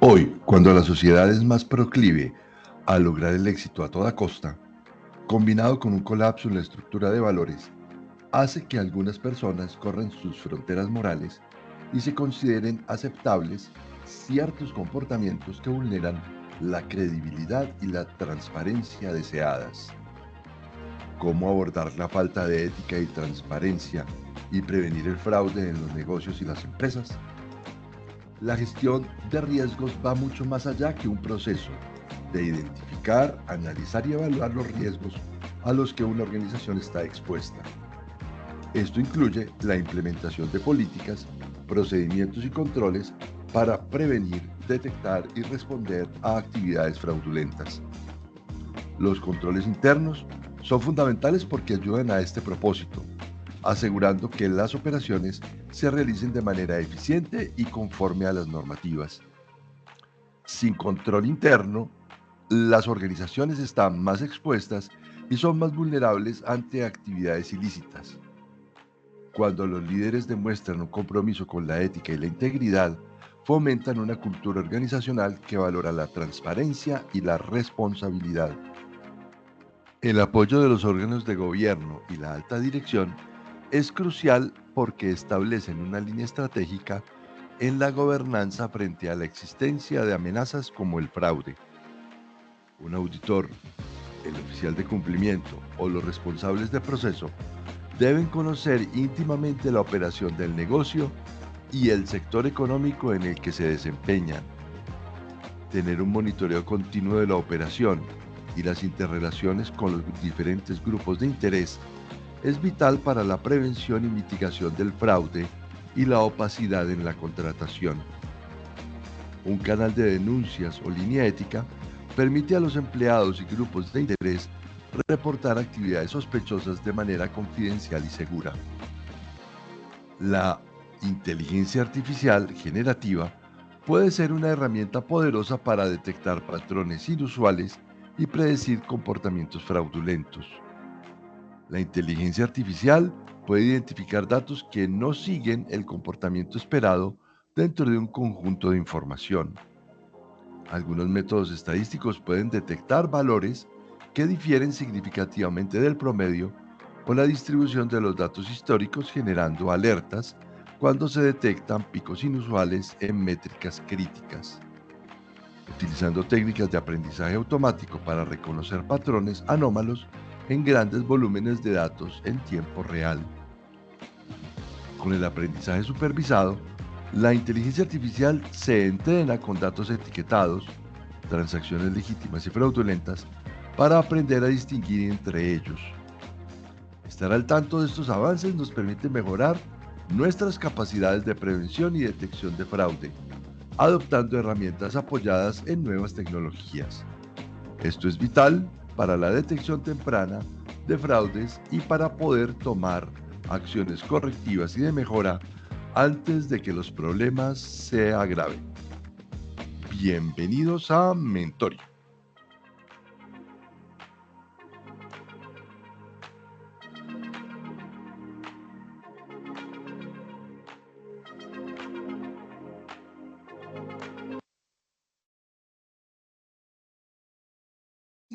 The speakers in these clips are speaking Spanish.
Hoy, cuando la sociedad es más proclive a lograr el éxito a toda costa, combinado con un colapso en la estructura de valores, hace que algunas personas corran sus fronteras morales y se consideren aceptables ciertos comportamientos que vulneran la credibilidad y la transparencia deseadas. ¿Cómo abordar la falta de ética y transparencia y prevenir el fraude en los negocios y las empresas? La gestión de riesgos va mucho más allá que un proceso de identificar, analizar y evaluar los riesgos a los que una organización está expuesta. Esto incluye la implementación de políticas, procedimientos y controles para prevenir, detectar y responder a actividades fraudulentas. Los controles internos son fundamentales porque ayudan a este propósito, asegurando que las operaciones se realicen de manera eficiente y conforme a las normativas. Sin control interno, las organizaciones están más expuestas y son más vulnerables ante actividades ilícitas. Cuando los líderes demuestran un compromiso con la ética y la integridad, fomentan una cultura organizacional que valora la transparencia y la responsabilidad. El apoyo de los órganos de gobierno y la alta dirección es crucial porque establecen una línea estratégica en la gobernanza frente a la existencia de amenazas como el fraude. Un auditor, el oficial de cumplimiento o los responsables de proceso deben conocer íntimamente la operación del negocio y el sector económico en el que se desempeñan. Tener un monitoreo continuo de la operación y las interrelaciones con los diferentes grupos de interés es vital para la prevención y mitigación del fraude y la opacidad en la contratación. Un canal de denuncias o línea ética permite a los empleados y grupos de interés reportar actividades sospechosas de manera confidencial y segura. La inteligencia artificial generativa puede ser una herramienta poderosa para detectar patrones inusuales y predecir comportamientos fraudulentos. La inteligencia artificial puede identificar datos que no siguen el comportamiento esperado dentro de un conjunto de información. Algunos métodos estadísticos pueden detectar valores que difieren significativamente del promedio o la distribución de los datos históricos, generando alertas cuando se detectan picos inusuales en métricas críticas. Utilizando técnicas de aprendizaje automático para reconocer patrones anómalos en grandes volúmenes de datos en tiempo real. Con el aprendizaje supervisado, la inteligencia artificial se entrena con datos etiquetados, transacciones legítimas y fraudulentas, para aprender a distinguir entre ellos. Estar al tanto de estos avances nos permite mejorar nuestras capacidades de prevención y detección de fraude, adoptando herramientas apoyadas en nuevas tecnologías. Esto es vital para la detección temprana de fraudes y para poder tomar acciones correctivas y de mejora antes de que los problemas se agraven. Bienvenidos a Mentorio.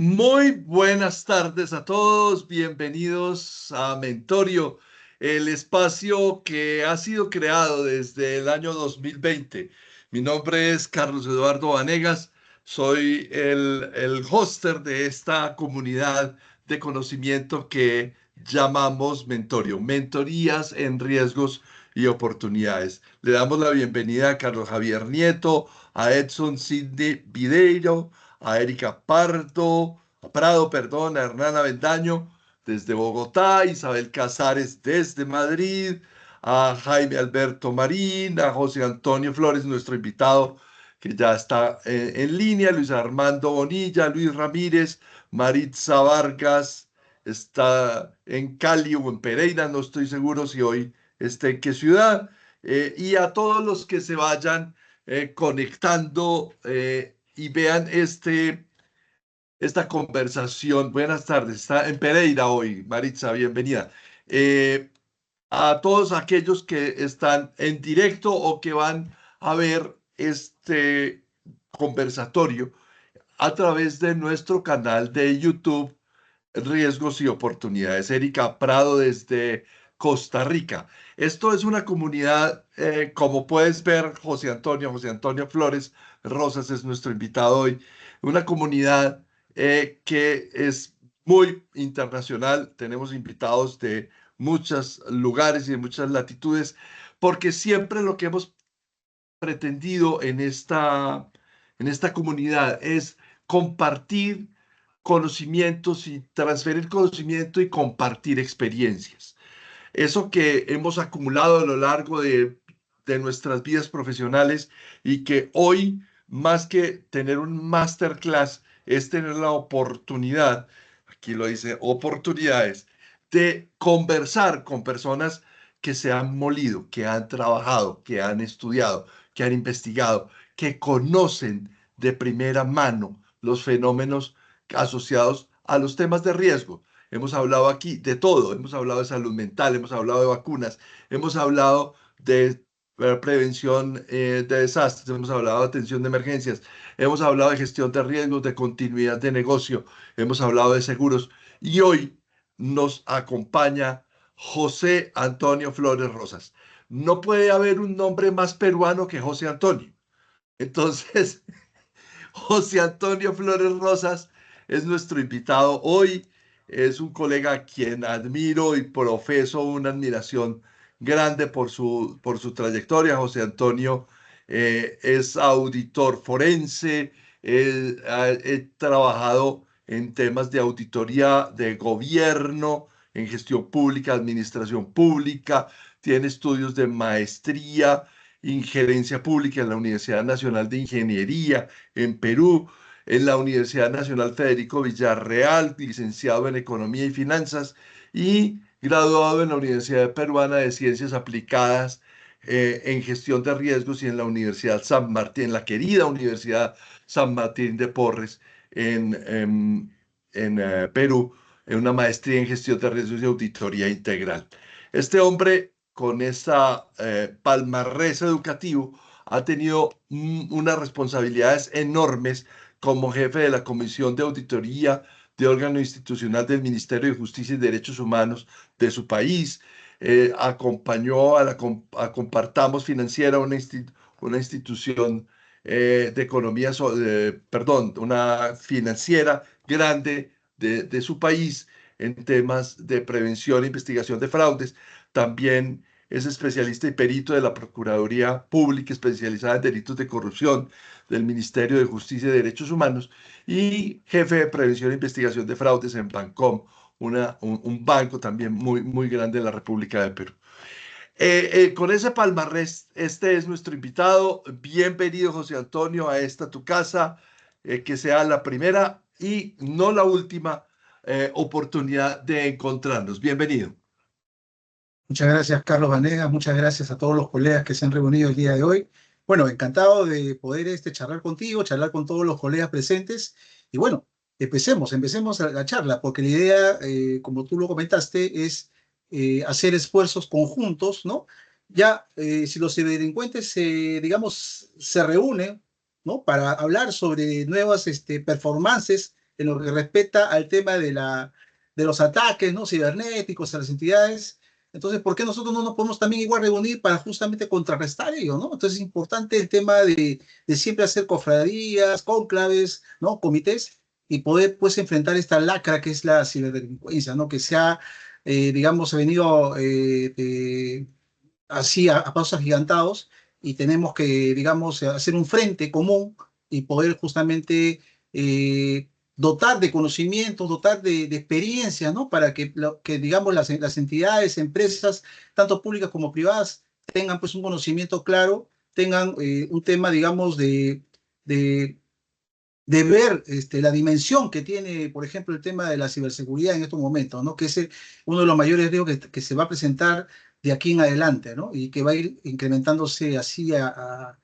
Muy buenas tardes a todos, bienvenidos a Mentorio, el espacio que ha sido creado desde el año 2020. Mi nombre es Carlos Eduardo Vanegas, soy el hoster de esta comunidad de conocimiento que llamamos Mentorio, mentorías en riesgos y oportunidades. Le damos la bienvenida a Carlos Javier Nieto, a Edson Sidney Videiro, a Erika Prado, perdón, a Hernán Avendaño desde Bogotá, Isabel Casares desde Madrid, a Jaime Alberto Marín, a José Antonio Flores, nuestro invitado que ya está en línea, Luis Armando Bonilla, Luis Ramírez, Maritza Vargas, está en Cali o en Pereira, no estoy seguro si hoy está en qué ciudad, y a todos los que se vayan conectando y vean esta conversación. Buenas tardes, está en Pereira hoy, Maritza, bienvenida. Eh, a todos aquellos que están en directo o que van a ver conversatorio a través de nuestro canal de YouTube Riesgos y Oportunidades. Erika Prado desde Costa Rica. Esto es una comunidad, como puedes ver, José Antonio Flores Rosas es nuestro invitado hoy, una comunidad que es muy internacional. Tenemos invitados de muchos lugares y de muchas latitudes, porque siempre lo que hemos pretendido en esta comunidad es compartir conocimientos y transferir conocimiento y compartir experiencias. Eso que hemos acumulado a lo largo de nuestras vidas profesionales y que hoy, más que tener un masterclass, es tener la oportunidad, aquí lo dice, oportunidades, de conversar con personas que se han molido, que han trabajado, que han estudiado, que han investigado, que conocen de primera mano los fenómenos asociados a los temas de riesgo. Hemos hablado aquí de todo, hemos hablado de salud mental, hemos hablado de vacunas, hemos hablado de prevención de desastres, hemos hablado de atención de emergencias, hemos hablado de gestión de riesgos, de continuidad de negocio, hemos hablado de seguros y hoy nos acompaña José Antonio Flores Rosas. No puede haber un nombre más peruano que José Antonio. Entonces, José Antonio Flores Rosas es nuestro invitado hoy. Es un colega a quien admiro y profeso una admiración grande por su trayectoria. José Antonio es auditor forense, he trabajado en temas de auditoría de gobierno, en gestión pública, administración pública, tiene estudios de maestría, injerencia pública en la Universidad Nacional de Ingeniería en Perú, en la Universidad Nacional Federico Villarreal, licenciado en Economía y Finanzas y graduado en la Universidad Peruana de Ciencias Aplicadas en Gestión de Riesgos y en la Universidad San Martín, en la querida Universidad San Martín de Porres en Perú, en una maestría en Gestión de Riesgos y Auditoría Integral. Este hombre, con esa palmarés educativo, ha tenido unas responsabilidades enormes como jefe de la Comisión de Auditoría de órgano institucional del Ministerio de Justicia y Derechos Humanos de su país. Acompañó a Compartamos Financiera, una institución de economía, perdón, una financiera grande de su país en temas de prevención e investigación de fraudes. También es especialista y perito de la Procuraduría Pública especializada en delitos de corrupción del Ministerio de Justicia y Derechos Humanos y jefe de prevención e investigación de fraudes en Bancom, un banco también muy, muy grande en la República de Perú. Con ese palmarés, este es nuestro invitado. Bienvenido, José Antonio, a esta tu casa, que sea la primera y no la última oportunidad de encontrarnos. Bienvenido. Muchas gracias, Carlos Vanegas. Muchas gracias a todos los colegas que se han reunido el día de hoy. Bueno, encantado de poder charlar contigo, charlar con todos los colegas presentes. Y bueno, empecemos la charla, porque la idea, como tú lo comentaste, es hacer esfuerzos conjuntos, ¿no? Ya, si los ciberdelincuentes, digamos, se reúnen, ¿no? Para hablar sobre nuevas performances en lo que respecta al tema de los ataques, ¿no? Cibernéticos a las entidades. Entonces, ¿por qué nosotros no nos podemos también igual reunir para justamente contrarrestar ello, ¿no? Entonces es importante el tema de siempre hacer cofradías, cónclaves, ¿no? Comités, y poder pues enfrentar esta lacra que es la ciberdelincuencia, ¿no? Que se ha, digamos, ha venido así a pasos agigantados y tenemos que, digamos, hacer un frente común y poder justamente dotar de conocimientos, dotar de experiencia, ¿no? Para que digamos, las entidades, empresas, tanto públicas como privadas, tengan pues un conocimiento claro, tengan un tema, digamos, de, de ver la dimensión que tiene, por ejemplo, el tema de la ciberseguridad en estos momentos, ¿no? Que es uno de los mayores riesgos que se va a presentar de aquí en adelante, ¿no? Y que va a ir incrementándose así a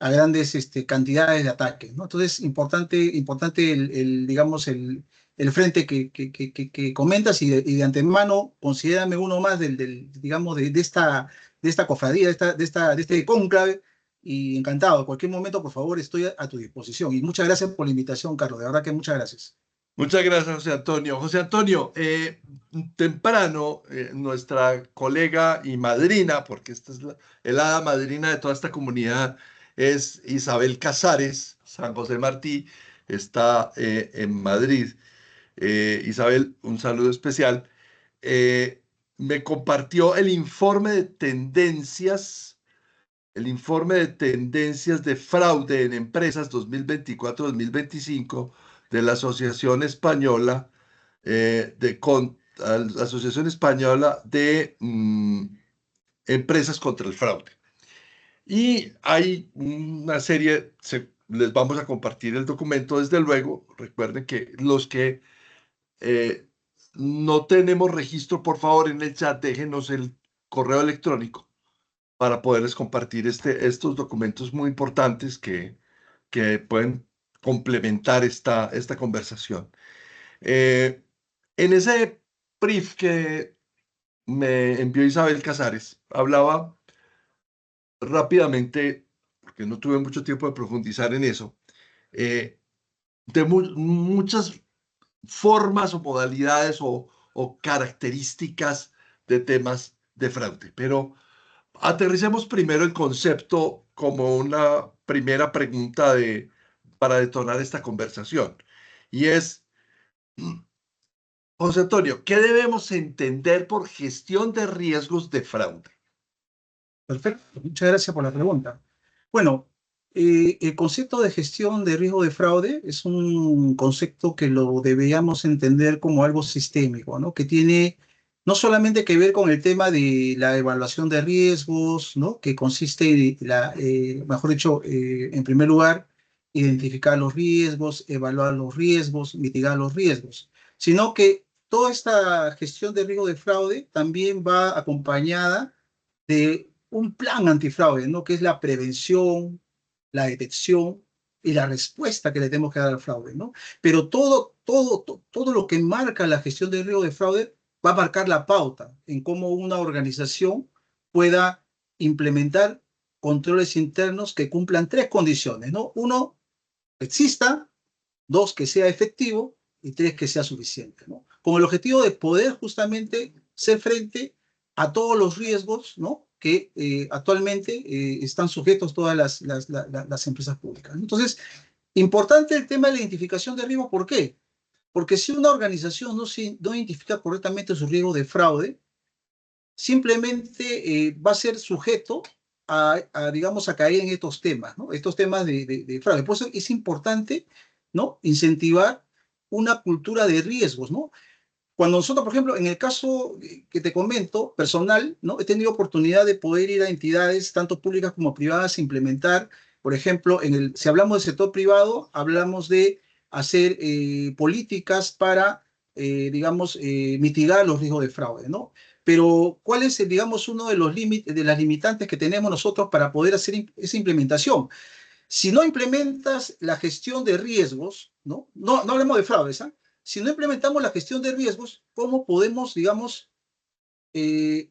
grandes cantidades de ataques, ¿no? Entonces, importante digamos, el frente que comentas y de antemano, considérame uno más digamos, de esta cofradía, de este cónclave, y encantado. En cualquier momento, por favor, estoy a tu disposición. Y muchas gracias por la invitación, Carlos. De verdad que muchas gracias. Muchas gracias, José Antonio. José Antonio, temprano, nuestra colega y madrina, porque esta es el hada madrina de toda esta comunidad, es Isabel Casares, San José Martí, está en Madrid. Isabel, un saludo especial. Eh, Me compartió el informe de tendencias de fraude en empresas 2024-2025 de la Asociación Española la Asociación Española de Empresas contra el Fraude. Y hay una serie, les vamos a compartir el documento desde luego. Recuerden que los que eh, no tenemos registro, por favor, en el chat, déjenos el correo electrónico para poderles compartir estos documentos muy importantes que pueden complementar esta conversación. Eh, en ese brief que me envió Isabel Casares, hablaba rápidamente, porque no tuve mucho tiempo de profundizar en eso, eh, de muchas formas o modalidades o características de temas de fraude. Pero aterricemos primero el concepto como una primera pregunta para detonar esta conversación. Y es, José Antonio, ¿qué debemos entender por gestión de riesgos de fraude? Perfecto, muchas gracias por la pregunta. Bueno, el concepto de gestión de riesgo de fraude es un concepto que lo deberíamos entender como algo sistémico, ¿no? Que tiene no solamente que ver con el tema de la evaluación de riesgos, ¿no? Que consiste, mejor dicho, en primer lugar, identificar los riesgos, evaluar los riesgos, mitigar los riesgos, sino que toda esta gestión de riesgo de fraude también va acompañada de un plan antifraude, ¿no? Que es la prevención, la detección y la respuesta que le tenemos que dar al fraude, ¿no? Pero todo lo que marca la gestión de riesgo de fraude va a marcar la pauta en cómo una organización pueda implementar controles internos que cumplan tres condiciones, ¿no? Uno, que exista; dos, que sea efectivo; y tres, que sea suficiente, ¿no? Con el objetivo de poder justamente ser frente a todos los riesgos, ¿no? Que actualmente están sujetos todas las empresas públicas. Entonces, importante el tema de la identificación de riesgos. ¿Por qué? Porque si una organización no identifica correctamente su riesgo de fraude, simplemente va a ser sujeto digamos, a caer en estos temas, ¿no? Estos temas de fraude. Por eso es importante, ¿no? Incentivar una cultura de riesgos, ¿no? Cuando nosotros, por ejemplo, en el caso que te comento, personal, ¿no? He tenido oportunidad de poder ir a entidades, tanto públicas como privadas, implementar, por ejemplo, si hablamos del sector privado, hablamos de hacer políticas para, digamos, mitigar los riesgos de fraude, ¿no? Pero, ¿cuál es, digamos, uno de los límites, de las limitantes que tenemos nosotros para poder hacer esa implementación? Si no implementas la gestión de riesgos, no hablemos de fraudes, ¿ah? Si no implementamos la gestión de riesgos, ¿cómo podemos, eh,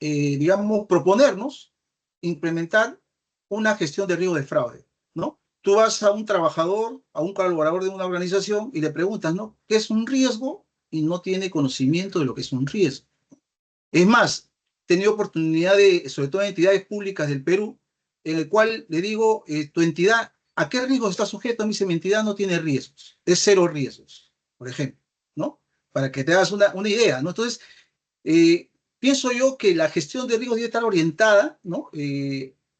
digamos, proponernos implementar una gestión de riesgo de fraude, ¿no? Tú vas a un trabajador, a un colaborador de una organización y le preguntas, ¿no? ¿Qué es un riesgo? Y no tiene conocimiento de lo que es un riesgo. Es más, he tenido oportunidad sobre todo en entidades públicas del Perú, en el cual le digo, tu entidad, ¿a qué riesgos está sujeta? Me dice, mi entidad no tiene riesgos, es cero riesgos, por ejemplo, ¿no? Para que te hagas una idea, ¿no? Entonces, eh, pienso yo que la gestión de riesgos debe estar orientada, ¿no?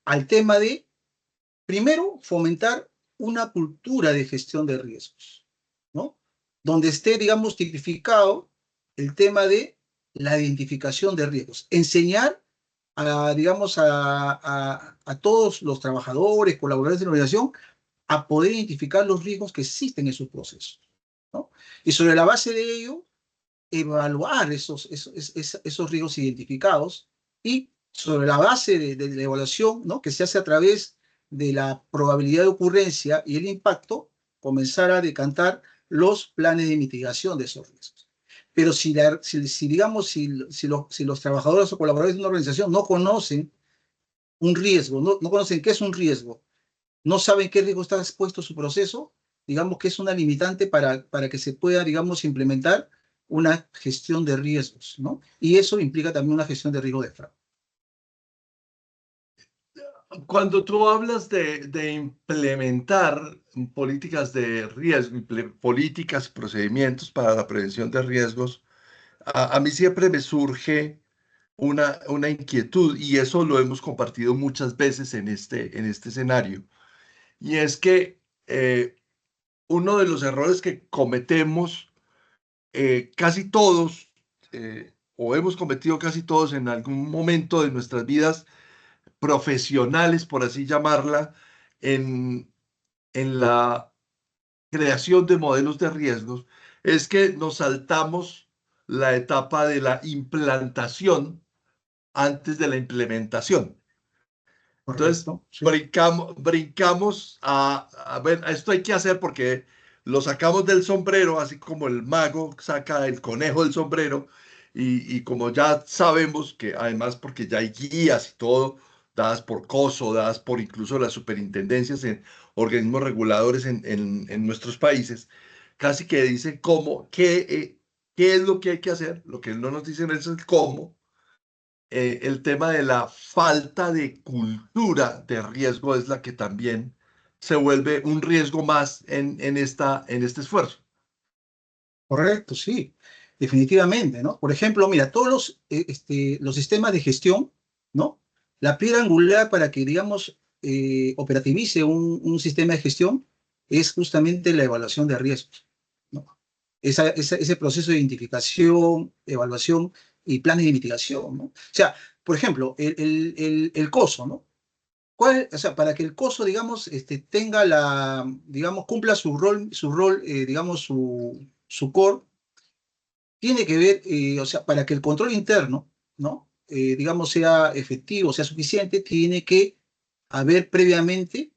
Al tema de, primero, fomentar una cultura de gestión de riesgos, ¿no? Donde esté, digamos, tipificado el tema de la identificación de riesgos. Enseñar digamos, a todos los trabajadores, colaboradores de la organización, a poder identificar los riesgos que existen en sus procesos, ¿no? Y sobre la base de ello, evaluar esos riesgos identificados, y sobre la base de la evaluación, ¿no? Que se hace a través de la probabilidad de ocurrencia y el impacto, comenzar a decantar los planes de mitigación de esos riesgos. Pero digamos, si los trabajadores o colaboradores de una organización no conocen un riesgo, no conocen qué es un riesgo, no saben qué riesgo está expuesto su proceso, digamos que es una limitante para que se pueda, digamos, implementar una gestión de riesgos, ¿no? Y eso implica también una gestión de riesgo de fraude. Cuando tú hablas de implementar políticas de riesgo, políticas, procedimientos para la prevención de riesgos, a mí siempre me surge una inquietud y eso lo hemos compartido muchas veces en este escenario. Y es que uno de los errores que cometemos casi todos, o hemos cometido casi todos en algún momento de nuestras vidas profesionales, por así llamarla, en, en la creación de modelos de riesgos, es que nos saltamos la etapa de la implantación antes de la implementación. Entonces, Correcto, sí. brincamos a ver, esto hay que hacer porque lo sacamos del sombrero, así como el mago saca el conejo del sombrero, y como ya sabemos que además porque ya hay guías y todo, dadas por COSO, dadas por incluso las superintendencias en organismos reguladores en nuestros países, casi que dicen cómo, qué es lo que hay que hacer, lo que no nos dicen es el cómo. El tema de la falta de cultura de riesgo es la que también se vuelve un riesgo más en este esfuerzo. Correcto, sí, definitivamente, ¿no? Por ejemplo, mira, todos los sistemas de gestión, ¿no? La piedra angular para que, digamos, operativice un sistema de gestión es justamente la evaluación de riesgos, ¿no? Ese proceso de identificación, evaluación y planes de mitigación, ¿no? O sea, por ejemplo, el COSO, ¿no? O sea, para que el COSO, digamos, tenga digamos, cumpla su rol, digamos, su core, tiene que ver, o sea, para que el control interno, ¿no? Digamos, sea efectivo, sea suficiente, tiene que haber previamente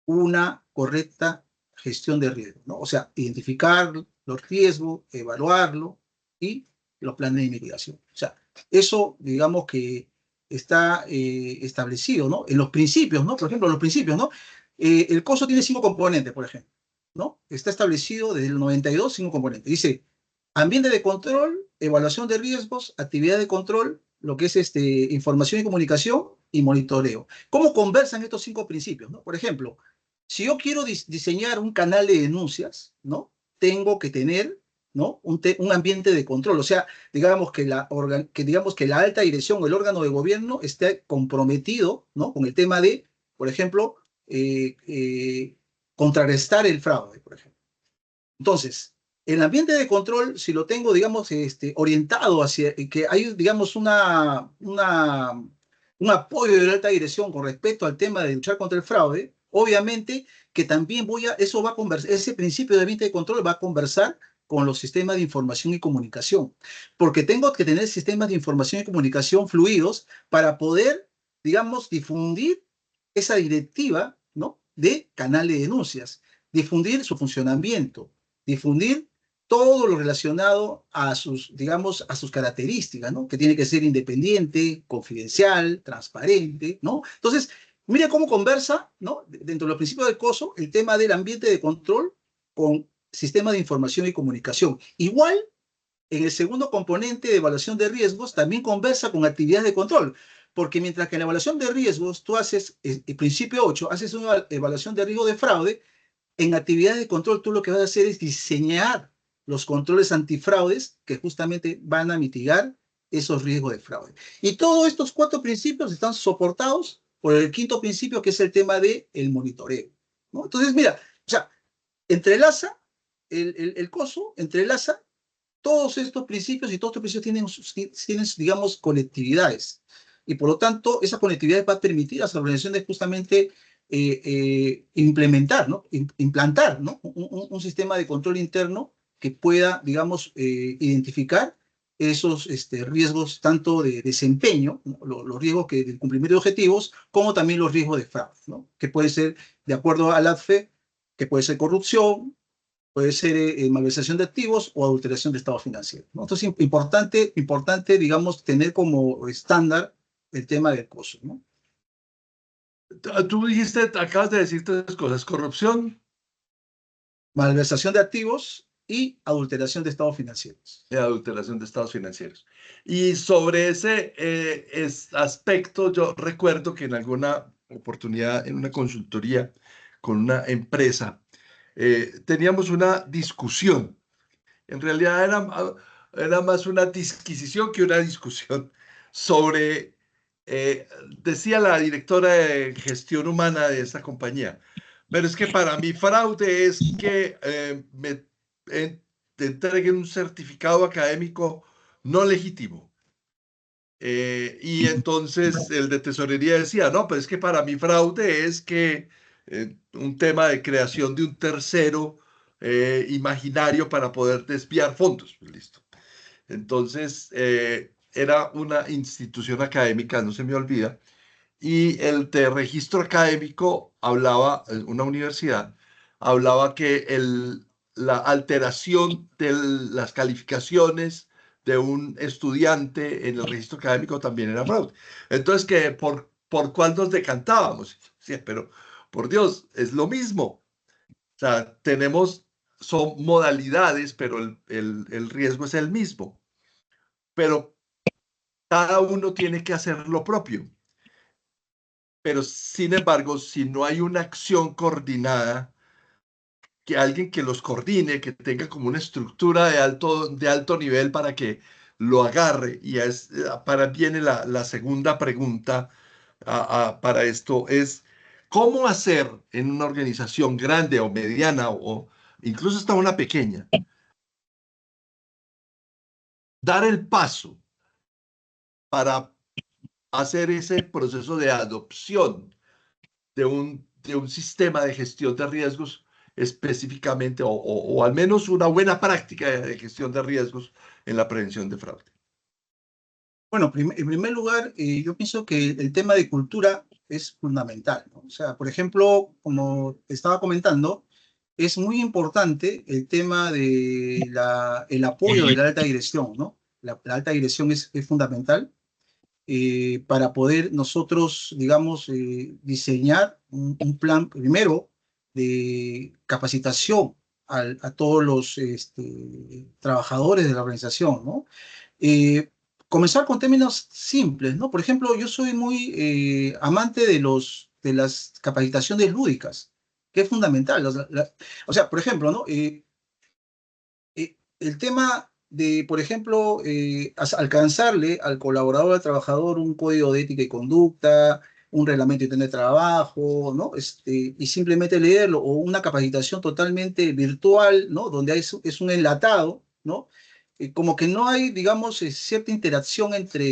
una correcta gestión de riesgo, ¿no? O sea, identificar los riesgos, evaluarlo y los planes de mitigación. O sea, eso, digamos que está establecido, ¿no? En los principios, ¿no? Por ejemplo, los principios, ¿no? El COSO tiene 5 componentes, por ejemplo, ¿no? Está establecido desde el 92, 5 componentes. Dice, ambiente de control, evaluación de riesgos, actividad de control, lo que es información y comunicación y monitoreo. ¿Cómo conversan estos 5 principios, ¿no? Por ejemplo, si yo quiero diseñar un canal de denuncias, ¿no? Tengo que tener, ¿no? Un ambiente de control. O sea, digamos que la alta dirección o el órgano de gobierno esté comprometido, ¿no? Con el tema de, por ejemplo, eh, eh, contrarrestar el fraude, por ejemplo. Entonces, el ambiente de control, si lo tengo, digamos, orientado hacia que hay, digamos, un apoyo de la alta dirección con respecto al tema de luchar contra el fraude, obviamente que también eso va a conversar, ese principio de ambiente de control va a conversar con los sistemas de información y comunicación, porque tengo que tener sistemas de información y comunicación fluidos para poder, digamos, difundir esa directiva, ¿no? De canal de denuncias, difundir su funcionamiento, difundir todo lo relacionado a sus, digamos, a sus características, ¿no? Que tiene que ser independiente, confidencial, transparente, ¿no? Entonces, mira cómo conversa, ¿no? Dentro de los principios del COSO, el tema del ambiente de control con sistemas de información y comunicación. Igual, en el segundo componente de evaluación de riesgos, también conversa con actividades de control. Porque mientras que en la evaluación de riesgos tú haces, el principio 8, haces una evaluación de riesgo de fraude, en actividades de control, tú lo que vas a hacer es diseñar los controles antifraudes que justamente van a mitigar esos riesgos de fraude. Y todos estos 4 principios están soportados por el quinto principio, que es el tema del monitoreo, ¿no? Entonces, mira, o sea, entrelaza el COSO, entrelaza todos estos principios y todos estos principios tienen, digamos, conectividades. Y por lo tanto, esa conectividad va a permitir a las organizaciones justamente implementar, ¿no? Implantar, ¿no? Un sistema de control interno que pueda, digamos, identificar esos riesgos tanto de desempeño, ¿no? Los riesgos del cumplimiento de objetivos, como también los riesgos de fraude, ¿no? Que puede ser, de acuerdo al ADFE, que puede ser corrupción, puede ser malversación de activos o adulteración de estado financiero, ¿no? Entonces, importante, digamos, tener como estándar el tema del COSO, ¿no? Tú dijiste, acabas de decir tres cosas: corrupción, Malversación de activos y adulteración de estados financieros. adulteración de estados financieros. Y sobre ese aspecto, yo recuerdo que en alguna oportunidad, en una consultoría con una empresa, teníamos una discusión. En realidad era más una disquisición que una discusión sobre, eh, decía la directora de gestión humana de esta compañía, pero es que para mí fraude es que eh, te entreguen un certificado académico no legítimo. Y entonces el de tesorería decía, no, pero es que para mí fraude es que un tema de creación de un tercero imaginario para poder desviar fondos. Pues listo. Entonces, era una institución académica, no se me olvida, y el de registro académico hablaba, una universidad, hablaba que la alteración de las calificaciones de un estudiante en el registro académico también era fraude. Entonces, que por cuál nos decantábamos. Sí, pero por Dios, es lo mismo. O sea, son modalidades, pero el riesgo es el mismo. Pero cada uno tiene que hacer lo propio. Pero sin embargo, si no hay una acción coordinada, que alguien que los coordine, que tenga como una estructura de alto nivel para que lo agarre, y para viene la segunda pregunta para esto, es cómo hacer en una organización grande o mediana o incluso hasta una pequeña, dar el paso para hacer ese proceso de adopción de un sistema de gestión de riesgos específicamente, o al menos una buena práctica de gestión de riesgos en la prevención de fraude. Bueno, en primer lugar, yo pienso que el tema de cultura es fundamental, ¿no? O sea, por ejemplo, como estaba comentando, es muy importante el tema de el apoyo de la alta dirección, ¿no? La alta dirección es fundamental para poder nosotros, digamos, diseñar un plan primero de capacitación a todos los trabajadores de la organización, ¿no? Eh, Comenzar con términos simples, ¿no? Por ejemplo, yo soy muy amante de las capacitaciones lúdicas, que es fundamental. O sea, por ejemplo, ¿no? El tema de, por ejemplo, alcanzarle al colaborador, al trabajador, un código de ética y conducta, un reglamento interno de trabajo, ¿no? Y simplemente leerlo, o una capacitación totalmente virtual, ¿no? Donde es un enlatado, ¿no? Como que no hay, digamos, cierta interacción entre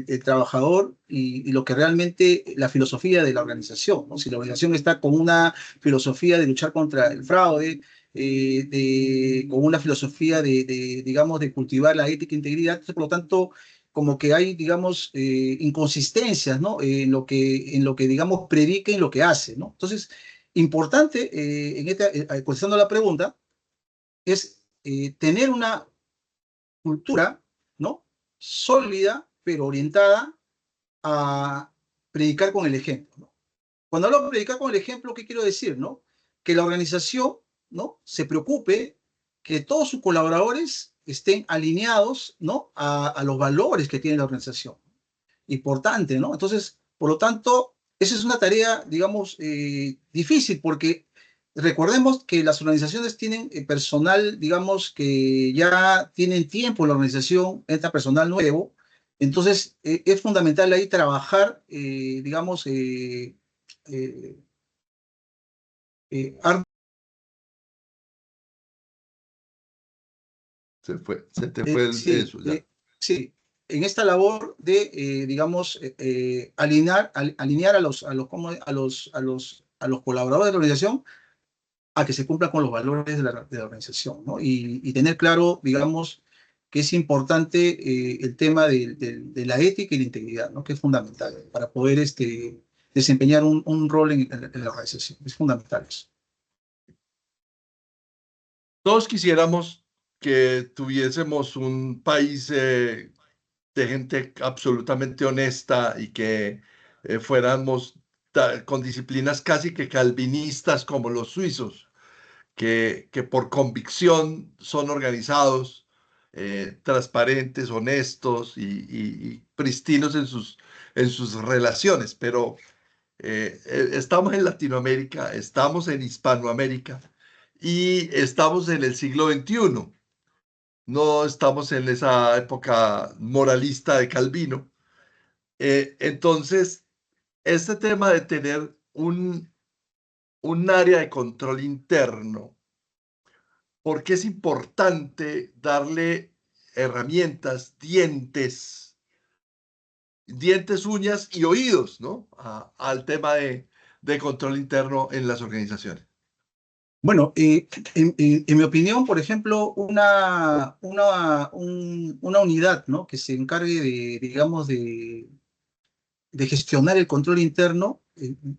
el trabajador y lo que realmente la filosofía de la organización, ¿no? Si la organización está con una filosofía de luchar contra el fraude, con una filosofía digamos, de cultivar la ética e integridad. Entonces, por lo tanto, como que hay, digamos, inconsistencias, ¿no? En lo que, digamos, predica y en lo que hace, ¿no? Entonces, importante, contestando la pregunta, es tener una cultura, ¿no? Sólida, pero orientada a predicar con el ejemplo, ¿no? Cuando hablo de predicar con el ejemplo, ¿qué quiero decir, no? Que la organización, ¿no? Se preocupe que todos sus colaboradores estén alineados, ¿no? A los valores que tiene la organización. Importante, ¿no? Entonces, por lo tanto, esa es una tarea, digamos, difícil porque recordemos que las organizaciones tienen personal, digamos, que ya tienen tiempo en la organización, entra personal nuevo. Entonces, es fundamental ahí trabajar, digamos, eh, ar- Se te fue sí, eso ya. sí, en esta labor de, digamos, alinear a los colaboradores de la organización a que se cumplan con los valores de la organización, ¿no? Y tener claro, digamos, que es importante el tema de la ética y la integridad, ¿no? Que es fundamental para poder desempeñar un rol en la organización. Es fundamental eso. Todos quisiéramos que tuviésemos un país de gente absolutamente honesta y que fuéramos con disciplinas casi que calvinistas como los suizos, que por convicción son organizados, transparentes, honestos y pristinos en sus relaciones. Pero estamos en Latinoamérica, estamos en Hispanoamérica y estamos en el siglo XXI. No estamos en esa época moralista de Calvino. Entonces, este tema de tener un área de control interno, ¿por qué es importante darle herramientas, dientes, uñas y oídos, ¿no? Al tema de control interno en las organizaciones? Bueno, en mi opinión, por ejemplo, una unidad, ¿no?, que se encargue de, digamos, de gestionar el control interno,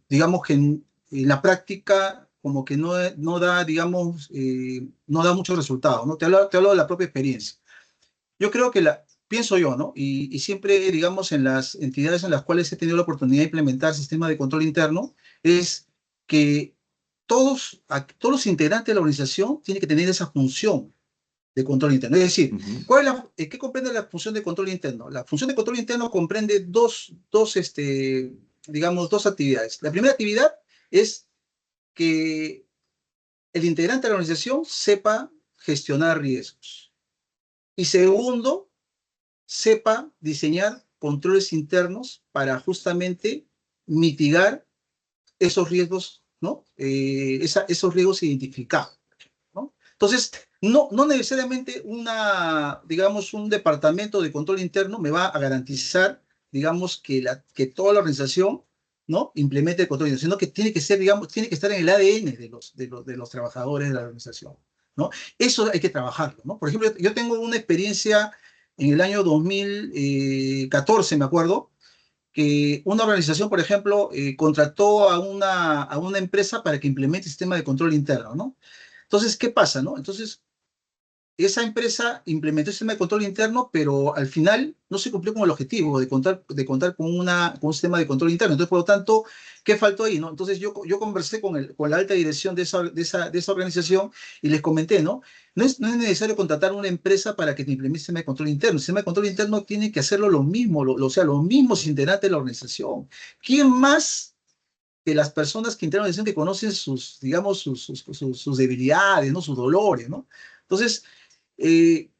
digamos que en la práctica como que no da, digamos, no da muchos resultados, ¿no? Te hablo de la propia experiencia. Yo creo que pienso yo, ¿no? Y siempre, digamos, en las entidades en las cuales he tenido la oportunidad de implementar sistemas de control interno, es que todos los integrantes de la organización tienen que tener esa función de control interno. Es decir, Ujú. ¿qué comprende la función de control interno? La función de control interno comprende digamos, dos actividades. La primera actividad es que el integrante de la organización sepa gestionar riesgos. Y segundo, sepa diseñar controles internos para justamente mitigar esos riesgos, ¿no? Esos riesgos identificados, ¿no? Entonces, no necesariamente digamos, un departamento de control interno me va a garantizar, digamos, que toda la organización, ¿no?, implemente el control interno, sino que tiene que ser, digamos, tiene que estar en el ADN de los trabajadores de la organización, ¿no? Eso hay que trabajarlo, ¿no? Por ejemplo, yo tengo una experiencia en el año 2014, me acuerdo, que una organización, por ejemplo, contrató a una empresa para que implemente sistema de control interno, ¿no? Entonces, ¿qué pasa, no? Entonces, esa empresa implementó el sistema de control interno, pero al final no se cumplió con el objetivo de contar con un sistema de control interno. Entonces, por lo tanto, ¿qué faltó ahí, no? Entonces, yo conversé con la alta dirección de esa organización y les comenté, ¿no? No es necesario contratar una empresa para que te implemente el sistema de control interno. El sistema de control interno tiene que hacerlo lo mismo, o sea, los mismos integrantes de la organización. ¿Quién más que las personas que integran la organización que conocen digamos, sus debilidades, ¿no?, sus dolores, ¿no? Entonces, te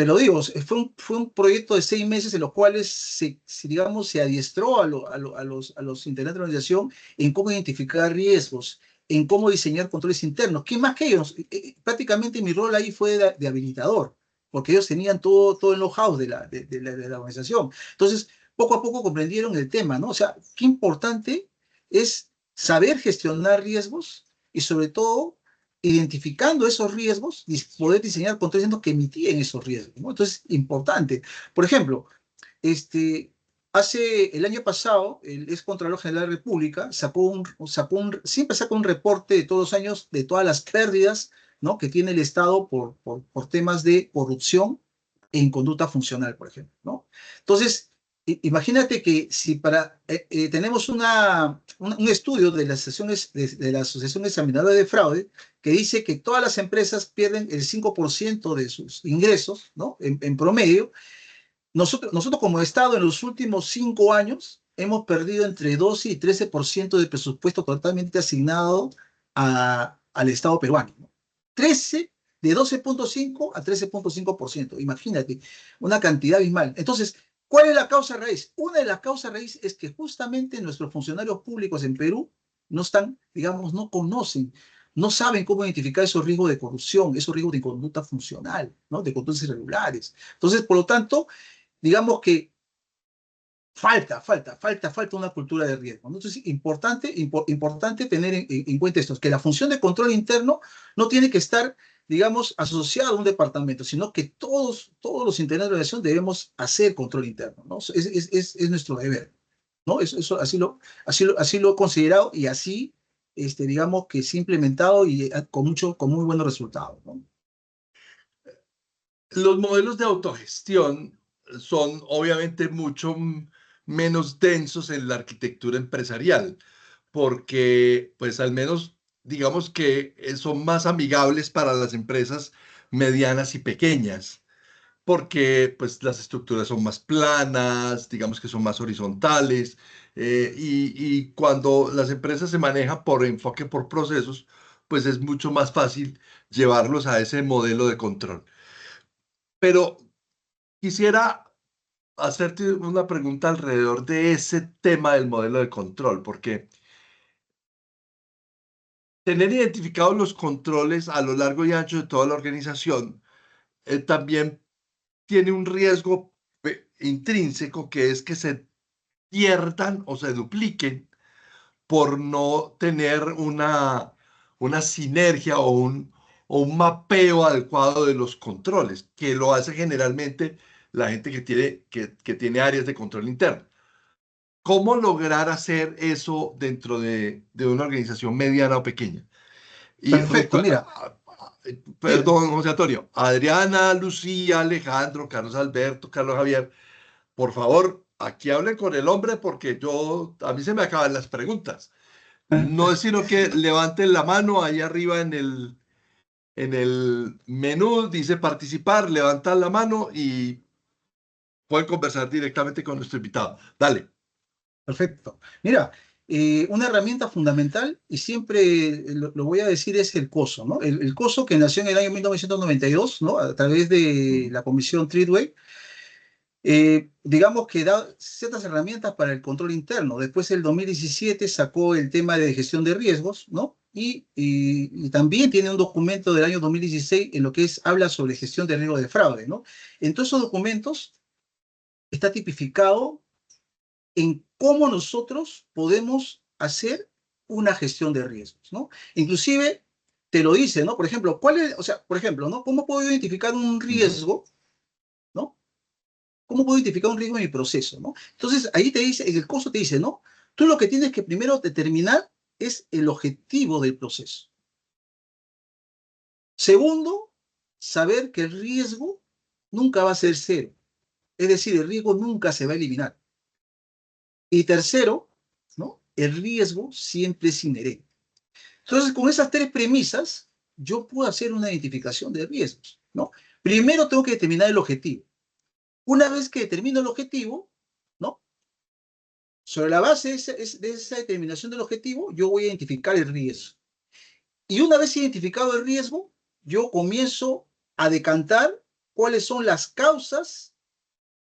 lo digo, fue un proyecto de 6 meses en los cuales digamos, se adiestró a los integrantes de la organización en cómo identificar riesgos, en cómo diseñar controles internos. ¿Qué más que ellos? Prácticamente mi rol ahí fue de habilitador, porque ellos tenían todo el know-how de la organización. Entonces, poco a poco comprendieron el tema, ¿no? O sea, qué importante es saber gestionar riesgos y sobre todo identificando esos riesgos, poder diseñar controles que mitiguen esos riesgos, ¿no? Entonces, importante. Por ejemplo, el año pasado, el ex Contralor General de la República siempre saca un reporte de todos los años de todas las pérdidas, ¿no?, que tiene el Estado por temas de corrupción e inconducta funcional, por ejemplo, ¿no? Entonces, imagínate que si tenemos un estudio de la Asociación Examinadora de Fraude que dice que todas las empresas pierden el 5% de sus ingresos, ¿no?, en promedio. Nosotros como Estado en los últimos 5 años hemos perdido entre 12 y 13% del presupuesto totalmente asignado al Estado peruano, ¿no? 13, de 12,5 a 13,5%. Imagínate, una cantidad abismal. Entonces, ¿cuál es la causa raíz? Una de las causas raíz es que justamente nuestros funcionarios públicos en Perú no están, digamos, no conocen, no saben cómo identificar esos riesgos de corrupción, esos riesgos de conducta funcional, ¿no?, de conductas irregulares. Entonces, por lo tanto, digamos que falta una cultura de riesgo, ¿no? Entonces, importante tener en cuenta esto, que la función de control interno no tiene que estar, digamos, asociada a un departamento, sino que todos los integrantes de la organización debemos hacer control interno, ¿no? Es nuestro deber, ¿no? Eso así lo he considerado y así, digamos, que se ha implementado y con muy buenos resultados, ¿no? Los modelos de autogestión son obviamente mucho menos densos en la arquitectura empresarial, porque pues al menos digamos que son más amigables para las empresas medianas y pequeñas, porque pues las estructuras son más planas, digamos que son más horizontales, y cuando las empresas se manejan por enfoque por procesos, pues es mucho más fácil llevarlos a ese modelo de control. Pero quisiera hacerte una pregunta alrededor de ese tema del modelo de control, porque tener identificados los controles a lo largo y ancho de toda la organización también tiene un riesgo intrínseco, que es que se pierdan o se dupliquen por no tener una sinergia o un mapeo adecuado de los controles, que lo hace generalmente la gente que tiene áreas de control interno. ¿Cómo lograr hacer eso dentro de una organización mediana o pequeña? Y Perfecto, mira, mira, perdón, José Antonio, Adriana, Lucía, Alejandro, Carlos Alberto, Carlos Javier, por favor, aquí hablen con el hombre porque a mí se me acaban las preguntas. No es sino que levanten la mano ahí arriba en el menú, dice participar, levantan la mano y pueden conversar directamente con nuestro invitado. Dale. perfecto. Mira, una herramienta fundamental, y siempre lo voy a decir, es el COSO, ¿no? El COSO, que nació en el año 1992, ¿no? A través de la comisión Treadway, digamos que da ciertas herramientas para el control interno. Después, el 2017 sacó el tema de gestión de riesgos, ¿no? Y también tiene un documento del año 2016 en lo que habla sobre gestión de riesgo de fraude, ¿no? En todos esos documentos está tipificado en cómo nosotros podemos hacer una gestión de riesgos, ¿no? Inclusive te lo dice, ¿no? Por ejemplo, o sea, por ejemplo, ¿no? ¿Cómo puedo identificar un Ujú. riesgo, ¿no? ¿Cómo puedo identificar un riesgo en mi proceso, ¿no? Entonces, ahí te dice, en el curso te dice, ¿no? Tú lo que tienes que primero determinar es el objetivo del proceso. Segundo, saber que el riesgo nunca va a ser cero. Es decir, el riesgo nunca se va a eliminar. Y tercero, ¿no? El riesgo siempre es inherente. Entonces, con esas tres premisas, yo puedo hacer una identificación de riesgos, ¿no? Primero tengo que determinar el objetivo. Una vez que determino el objetivo, ¿no? Sobre la base de esa determinación del objetivo, yo voy a identificar el riesgo. Y una vez identificado el riesgo, yo comienzo a decantar cuáles son las causas,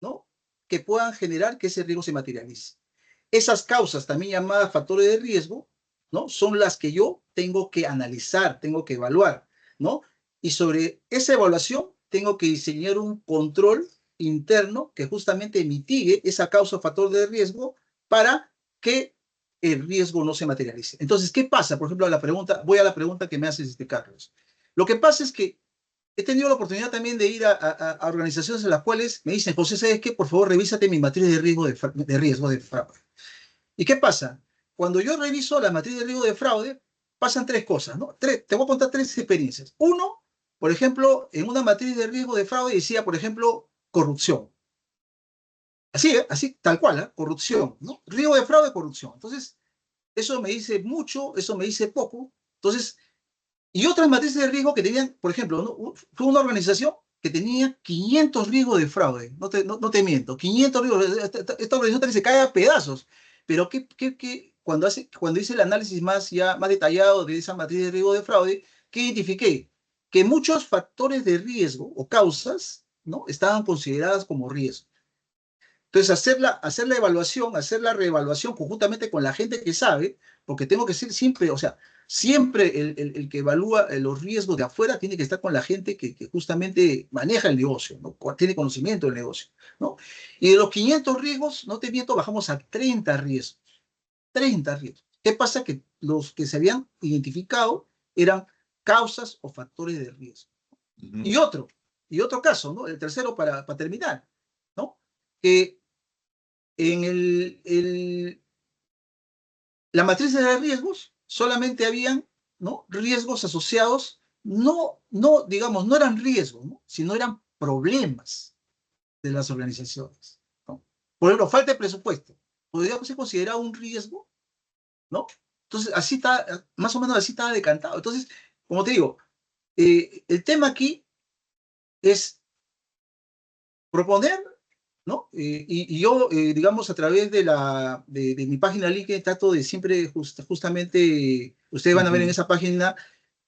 ¿no? Que puedan generar que ese riesgo se materialice. Esas causas, también llamadas factores de riesgo, ¿no? Son las que yo tengo que analizar, tengo que evaluar, ¿no? Y sobre esa evaluación tengo que diseñar un control interno que justamente mitigue esa causa o factor de riesgo para que el riesgo no se materialice. Entonces, ¿qué pasa? Por ejemplo, voy a la pregunta que me haces, Carlos. Lo que pasa es que he tenido la oportunidad también de ir a organizaciones en las cuales me dicen, José, ¿sabes qué? Por favor, revísate mi matriz de riesgo de fraude. ¿Y qué pasa? Cuando yo reviso la matriz de riesgo de fraude, pasan tres cosas, ¿no? Te voy a contar tres experiencias. Uno, por ejemplo, en una matriz de riesgo de fraude decía, por ejemplo, corrupción. Así, así, tal cual, corrupción, ¿no? Riesgo de fraude, corrupción. Entonces, eso me dice mucho, eso me dice poco. Entonces, y otras matrices de riesgo que tenían, por ejemplo, ¿no? Fue una organización que tenía 500 riesgos de fraude, no te miento, 500 riesgos, esta organización se cae a pedazos, pero cuando hice el análisis más detallado de esa matriz de riesgo de fraude, ¿qué identifiqué? Que muchos factores de riesgo o causas, ¿no? Estaban consideradas como riesgo. Entonces, hacer la evaluación, hacer la reevaluación conjuntamente con la gente que sabe, porque tengo que ser siempre, o sea, siempre el que evalúa los riesgos de afuera tiene que estar con la gente que justamente maneja el negocio, ¿no? Tiene conocimiento del negocio, ¿no? Y de los 500 riesgos, no te miento, bajamos a 30 riesgos. 30 riesgos. ¿Qué pasa? Que los que se habían identificado eran causas o factores de riesgo. Ujú. Y otro, y otro caso, ¿no? El tercero para terminar, ¿no? Que en la matriz de riesgos solamente habían, ¿no? Riesgos asociados, digamos, no eran riesgos, ¿no? Sino eran problemas de las organizaciones, ¿no? Por ejemplo, falta de presupuesto. ¿Podría ser considerado un riesgo? ¿No? Entonces, así está, más o menos así estaba decantado. Entonces, como te digo, el tema aquí es proponer, ¿no? Y yo, digamos, a través de mi página LinkedIn, trato de siempre, justamente, ustedes van a ver en Ujú. esa página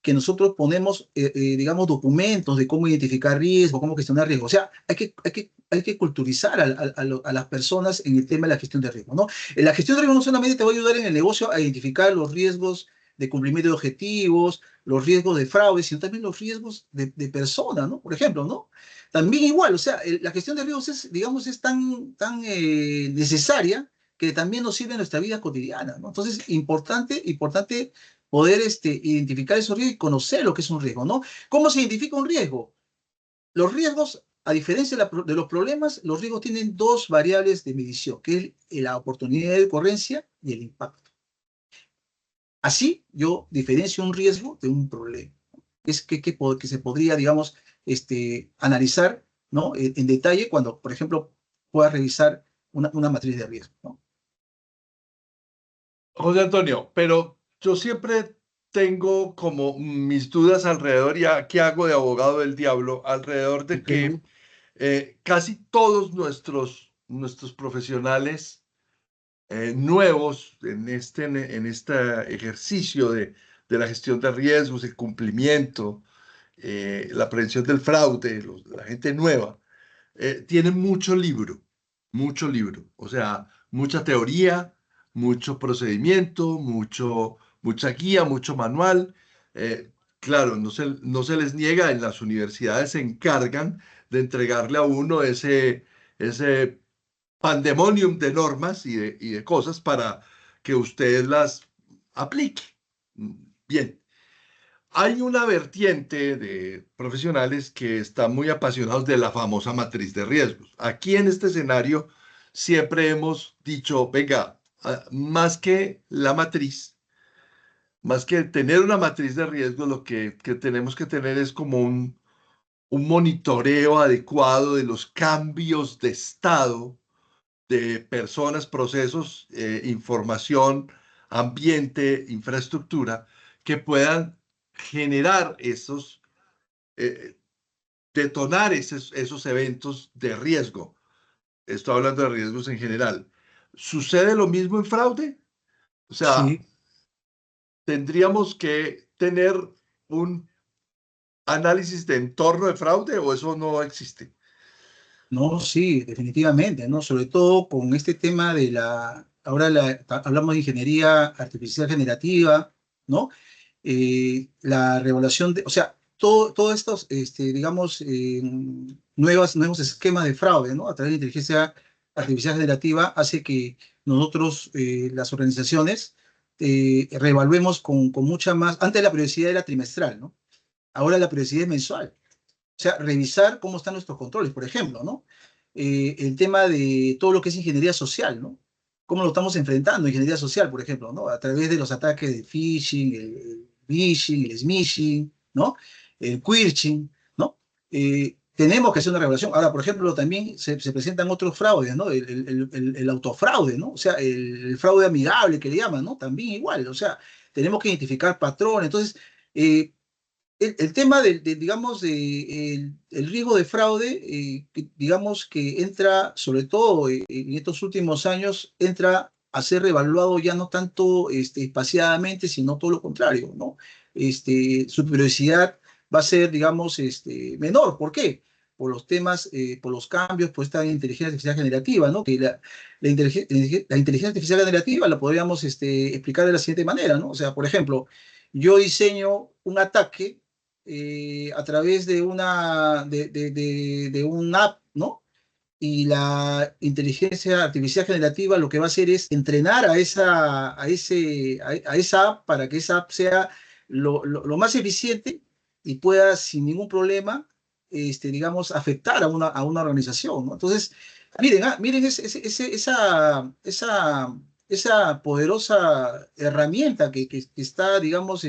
que nosotros ponemos, digamos, documentos de cómo identificar riesgo, cómo gestionar riesgo. O sea, hay que culturizar a las personas en el tema de la gestión de riesgo, ¿no? La gestión de riesgo no solamente te va a ayudar en el negocio a identificar los riesgos de cumplimiento de objetivos, los riesgos de fraude, sino también los riesgos de persona, ¿no? Por ejemplo, ¿no? También igual, o sea, la gestión de riesgos es, digamos, es tan necesaria que también nos sirve en nuestra vida cotidiana, ¿no? Entonces, importante poder identificar esos riesgos y conocer lo que es un riesgo, ¿no? ¿Cómo se identifica un riesgo? Los riesgos, a diferencia de los problemas, los riesgos tienen dos variables de medición, que es la oportunidad de ocurrencia y el impacto. Así yo diferencio un riesgo de un problema. Es que se podría, digamos, analizar, ¿no? En detalle cuando, por ejemplo, pueda revisar una matriz de riesgo, ¿no? José Antonio, pero yo siempre tengo como mis dudas alrededor, y aquí hago de abogado del diablo, alrededor de Okay. que casi todos nuestros profesionales nuevos en este ejercicio de la gestión de riesgos, el cumplimiento, la prevención del fraude, la gente nueva, tienen mucho libro, o sea, mucha teoría, mucho procedimiento, mucha guía, mucho manual. Claro, no se les niega, en las universidades se encargan de entregarle a uno ese pandemonium de normas y de cosas para que usted las aplique. Bien. Hay una vertiente de profesionales que están muy apasionados de la famosa matriz de riesgos. Aquí en este escenario siempre hemos dicho, venga, más que la matriz, más que tener una matriz de riesgos, lo que tenemos que tener es como un monitoreo adecuado de los cambios de estado de personas, procesos, información, ambiente, infraestructura, que puedan generar eh, detonar esos eventos de riesgo. Estoy hablando de riesgos en general. ¿Sucede lo mismo en fraude? O sea, Sí, ¿tendríamos que tener un análisis de entorno de fraude o eso no existe? no, sí, definitivamente, ¿no? Sobre todo con este tema ahora hablamos de ingeniería artificial generativa, ¿no? La regulación o sea, todos estos, digamos, nuevos esquemas de fraude, ¿no? A través de inteligencia artificial generativa hace que nosotros, las organizaciones, reevaluemos con mucha más, antes la periodicidad era trimestral, ¿no? Ahora la periodicidad es mensual. O sea, revisar cómo están nuestros controles, por ejemplo, ¿no? El tema de todo lo que es ingeniería social, ¿no? Cómo lo estamos enfrentando, ingeniería social, por ejemplo, ¿no? A través de los ataques de phishing, el phishing, el smishing, ¿no? El quirching, ¿no? Tenemos que hacer una regulación. Ahora, por ejemplo, también se presentan otros fraudes, ¿no? El autofraude, ¿no? O sea, el fraude amigable que le llaman, ¿no? También igual, o sea, tenemos que identificar patrones. Entonces, eh, el tema digamos, el riesgo de fraude, digamos que entra, sobre todo en estos últimos años, entra a ser revaluado ya no tanto espaciadamente, sino todo lo contrario, ¿no? Su periodicidad va a ser, digamos, menor. ¿Por qué? Por los temas, por los cambios, por esta inteligencia artificial generativa, ¿no? Que la inteligencia artificial generativa la podríamos explicar de la siguiente manera, ¿no? O sea, por ejemplo, yo diseño un ataque a través de un app, ¿no? Y la inteligencia artificial generativa lo que va a hacer es entrenar a esa app para que esa app sea lo más eficiente y pueda sin ningún problema, digamos, afectar a una organización, ¿no? Entonces, miren esa poderosa herramienta que está, digamos,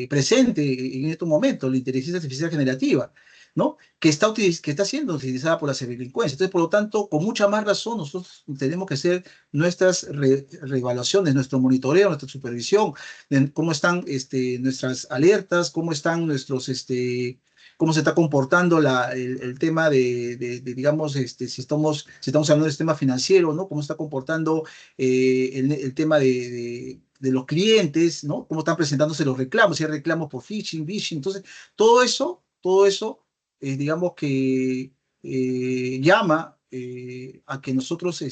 presente en estos momentos, la inteligencia artificial generativa. ¿no? Que está siendo utilizada por la ciberdelincuencia. Entonces, por lo tanto, con mucha más razón, nosotros tenemos que hacer nuestras reevaluaciones, nuestro monitoreo, nuestra supervisión, de cómo están nuestras alertas, cómo están cómo se está comportando el tema digamos, si estamos hablando del sistema financiero, ¿no? Cómo está comportando el tema de los clientes, ¿no? Cómo están presentándose los reclamos, si hay reclamos por phishing. Entonces, todo eso, digamos que llama a que nosotros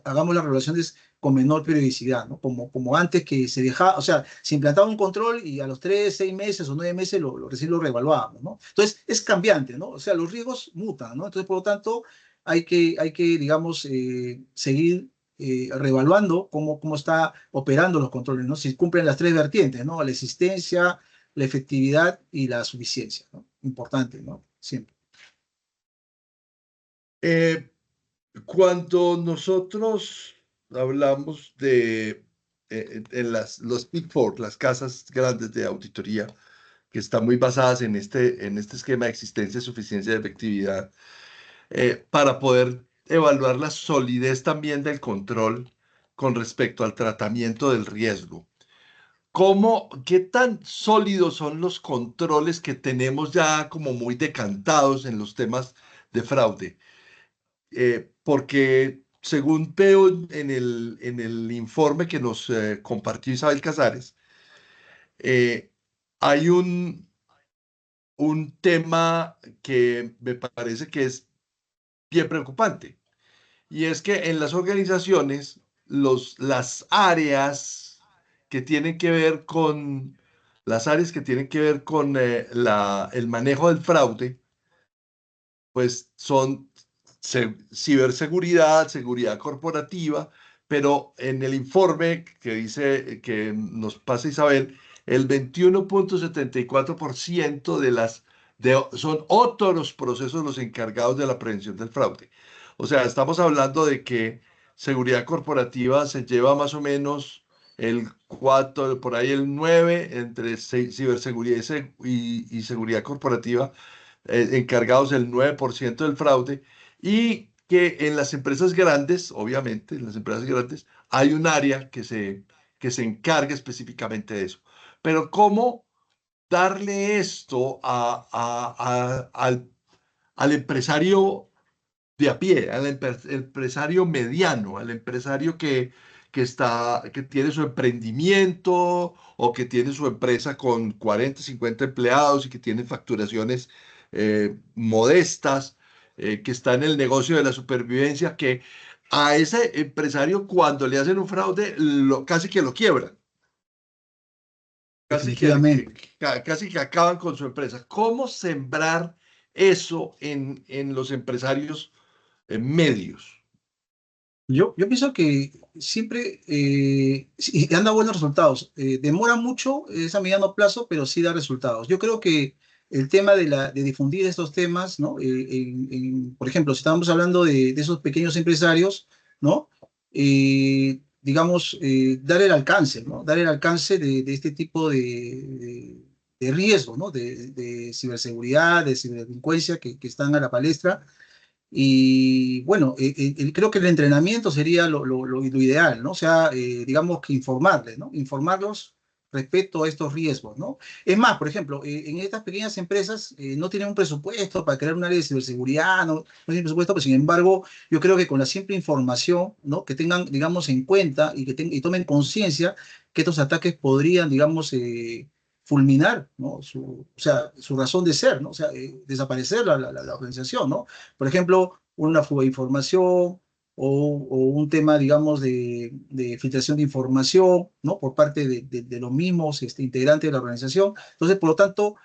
hagamos las regulaciones con menor periodicidad, ¿no? Como antes que se dejaba, o sea, se implantaba un control y a los 3, 6 meses o 9 meses recién lo reevaluábamos, ¿no? Entonces, es cambiante, ¿no? O sea, los riesgos mutan, ¿no? Entonces, por lo tanto, digamos, seguir reevaluando cómo está operando los controles, ¿no? Si cumplen las tres vertientes, ¿no? La existencia, la efectividad y la suficiencia, ¿no? Importante, ¿no? Siempre. Eh, Cuando nosotros hablamos de en los Big Four, las casas grandes de auditoría, que están muy basadas en este esquema de existencia, suficiencia y efectividad, para poder evaluar la solidez también del control con respecto al tratamiento del riesgo. ¿Qué tan sólidos son los controles que tenemos ya como muy decantados en los temas de fraude? Porque según veo en el informe que nos compartió Isabel Casares, eh, hay un tema que me parece que es bien preocupante, y es que en las organizaciones, las áreas que tienen que ver con, las áreas que tienen que ver con el manejo del fraude, pues son ciberseguridad, seguridad corporativa, pero en el informe que dice, que nos pasa Isabel, el 21,74% son otros procesos los encargados de la prevención del fraude. O sea, estamos hablando de que seguridad corporativa se lleva más o menos el 4, por ahí el 9 entre ciberseguridad y seguridad corporativa, encargados del 9% del fraude, y que en las empresas grandes, obviamente, en las empresas grandes, hay un área que se encarga específicamente de eso. Pero ¿cómo darle esto al empresario de a pie, al empresario mediano, al empresario que tiene su emprendimiento o que tiene su empresa con 40, 50 empleados y que tiene facturaciones modestas, que está en el negocio de la supervivencia, que a ese empresario cuando le hacen un fraude casi que lo quiebran, Definitivamente. casi que acaban con su empresa? ¿Cómo sembrar eso en los empresarios medios? Yo pienso que siempre sí, anda buenos resultados. Demora mucho, es a mediano plazo, pero sí da resultados. Yo creo que el tema de difundir estos temas, ¿no? Por ejemplo, si estamos hablando de esos pequeños empresarios, ¿no? Digamos, dar el alcance, ¿no? Dar el alcance de este tipo de riesgo, ¿no? De ciberseguridad, de ciberdelincuencia que están a la palestra. Y bueno, creo que el entrenamiento sería lo ideal, ¿no? O sea, digamos que informarles, ¿no? Informarlos respecto a estos riesgos, ¿no? Es más, por ejemplo, en estas pequeñas empresas no tienen un presupuesto para crear un área de ciberseguridad, no tienen presupuesto, pero sin embargo, yo creo que con la simple información, ¿no? Que tengan, digamos, en cuenta y tomen conciencia que estos ataques podrían, digamos, fulminar, ¿no? O sea, su razón de ser, ¿no? O sea, desaparecer la organización, ¿no? Por ejemplo, una fuga de información o un tema, digamos, de filtración de información, ¿no? Por parte de los mismos integrantes de la organización. Entonces, por lo tanto,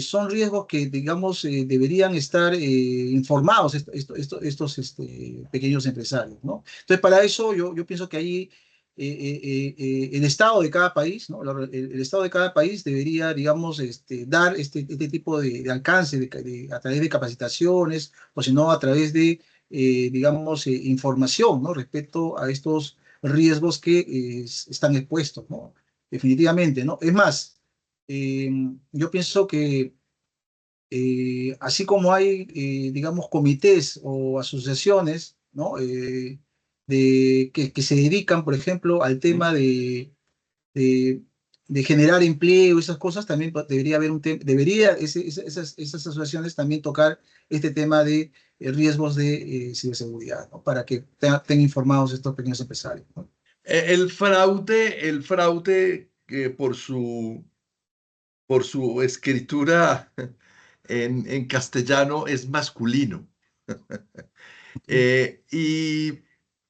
son riesgos que, digamos, deberían estar informados estos pequeños empresarios, ¿no? Entonces, para eso yo pienso que ahí el Estado de cada país, ¿no? El Estado de cada país debería, digamos, dar este tipo de alcance a través de capacitaciones o si no a través de, digamos, información, ¿no? Respecto a estos riesgos que están expuestos, ¿no? Definitivamente, ¿no? Es más, yo pienso que así como hay, digamos, comités o asociaciones, ¿no? Que se dedican, por ejemplo, al tema de, de generar empleo y esas cosas, también debería haber un tema, debería esas asociaciones también tocar este tema de riesgos de ciberseguridad, ¿no? Para que estén informados estos pequeños empresarios, ¿no? El fraude por su escritura en castellano es masculino. Y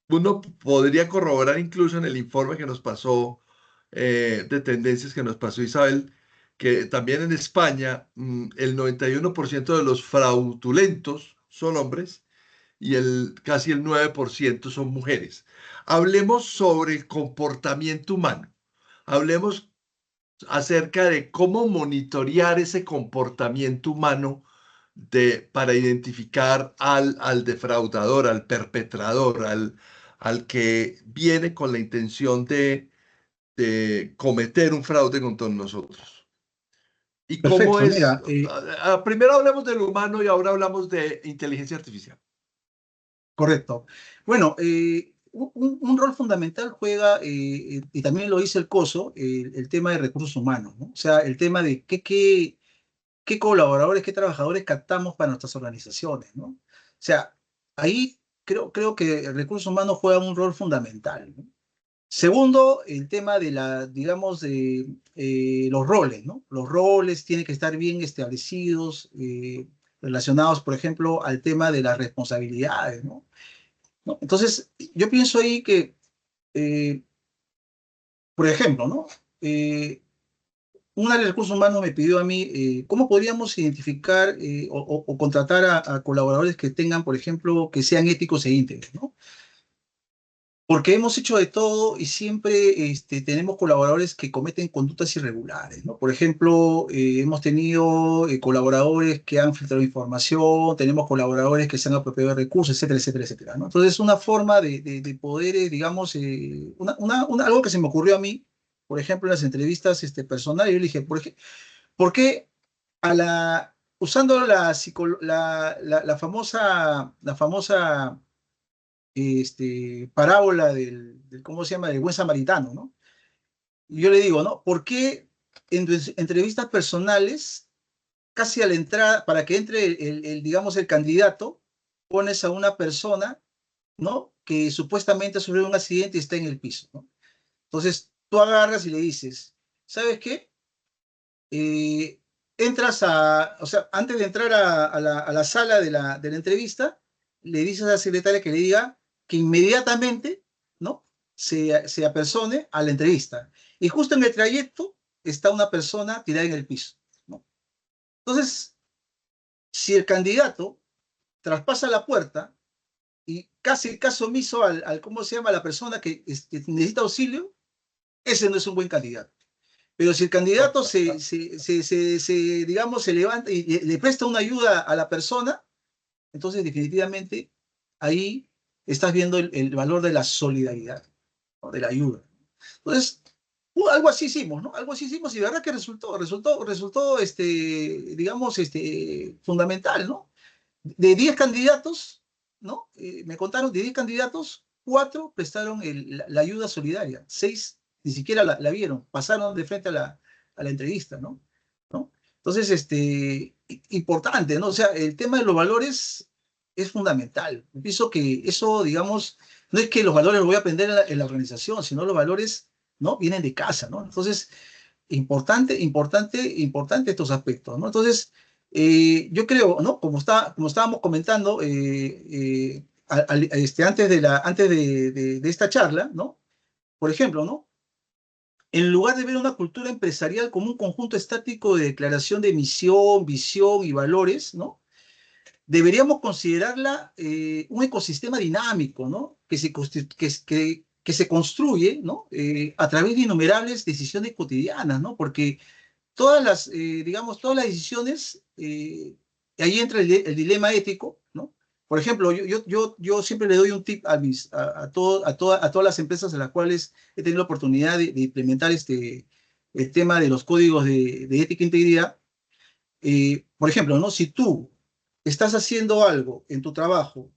uno podría corroborar incluso en el informe que nos pasó de tendencias que nos pasó Isabel, que también en España el 91% de los fraudulentos son hombres y casi el 9% son mujeres. Hablemos sobre el comportamiento humano. Hablemos acerca de cómo monitorear ese comportamiento humano para identificar al defraudador, al perpetrador, al que viene con la intención de cometer un fraude contra nosotros. ¿Y cómo Perfecto, es? mira, Primero hablemos del humano y ahora hablamos de inteligencia artificial. correcto. Bueno, un rol fundamental juega, y también lo dice el COSO, el tema de recursos humanos, ¿no? O sea, el tema de qué colaboradores, qué trabajadores captamos para nuestras organizaciones, ¿no? O sea, ahí creo que el recurso humano juega un rol fundamental, ¿no? Segundo, el tema de digamos, de los roles, ¿no? Los roles tienen que estar bien establecidos, relacionados, por ejemplo, al tema de las responsabilidades, ¿no? ¿No? Entonces, yo pienso ahí que, eh, por ejemplo, ¿no? Un área de recursos humanos me pidió a mí cómo podríamos identificar o contratar a colaboradores que tengan, por ejemplo, que sean éticos e íntegros, ¿no? Porque hemos hecho de todo y siempre tenemos colaboradores que cometen conductas irregulares, ¿no? Por ejemplo, hemos tenido colaboradores que han filtrado información, tenemos colaboradores que se han apropiado de recursos, etcétera, etcétera, etcétera, ¿no? Entonces, una forma de poder, digamos, algo que se me ocurrió a mí, por ejemplo, en las entrevistas personales, yo le dije, ¿por qué usando la famosa parábola ¿cómo se llama? Del buen samaritano, ¿no? Y yo le digo, ¿no? ¿Por qué en tus entrevistas personales, casi a la entrada, para que entre digamos, el candidato, pones a una persona, ¿no? Que supuestamente sufrió un accidente y está en el piso, ¿no? Entonces, tú agarras y le dices, ¿sabes qué? Eh, o sea, antes de entrar a la sala de la entrevista, le dices a la secretaria que le diga que inmediatamente, ¿no? Se apersone a la entrevista. Y justo en el trayecto está una persona tirada en el piso, ¿no? Entonces, si el candidato traspasa la puerta y casi caso omiso ¿cómo se llama? La persona que necesita auxilio, ese no es un buen candidato. Pero si el candidato digamos, se levanta y le presta una ayuda a la persona, entonces definitivamente ahí estás viendo el valor de la solidaridad, ¿no? De la ayuda. Entonces, algo así hicimos, ¿no? Algo así hicimos y de verdad que resultó digamos, fundamental, ¿no? De 10 candidatos, ¿no? Me contaron, de 10 candidatos, 4 prestaron la ayuda solidaria, 6 ni siquiera la vieron, pasaron de frente a la entrevista, ¿no? ¿No? Entonces, importante, ¿no? O sea, el tema de los valores es fundamental. Pienso que eso, digamos, no es que los valores los voy a aprender en la organización, sino los valores, ¿no? Vienen de casa, ¿no? Entonces, importante estos aspectos, ¿no? Entonces, yo creo, ¿no? Como estábamos comentando antes de esta charla, ¿no? Por ejemplo, ¿no? En lugar de ver una cultura empresarial como un conjunto estático de declaración de misión, visión y valores, ¿no? Deberíamos considerarla un ecosistema dinámico, ¿no? Que se construye, ¿no? A través de innumerables decisiones cotidianas, ¿no? Porque digamos, todas las decisiones, ahí entra el dilema ético, ¿no? Por ejemplo, yo siempre le doy un tip a todas las empresas en las cuales he tenido la oportunidad de implementar el tema de los códigos de ética e integridad. Por ejemplo, ¿no? Si tú estás haciendo algo en tu trabajo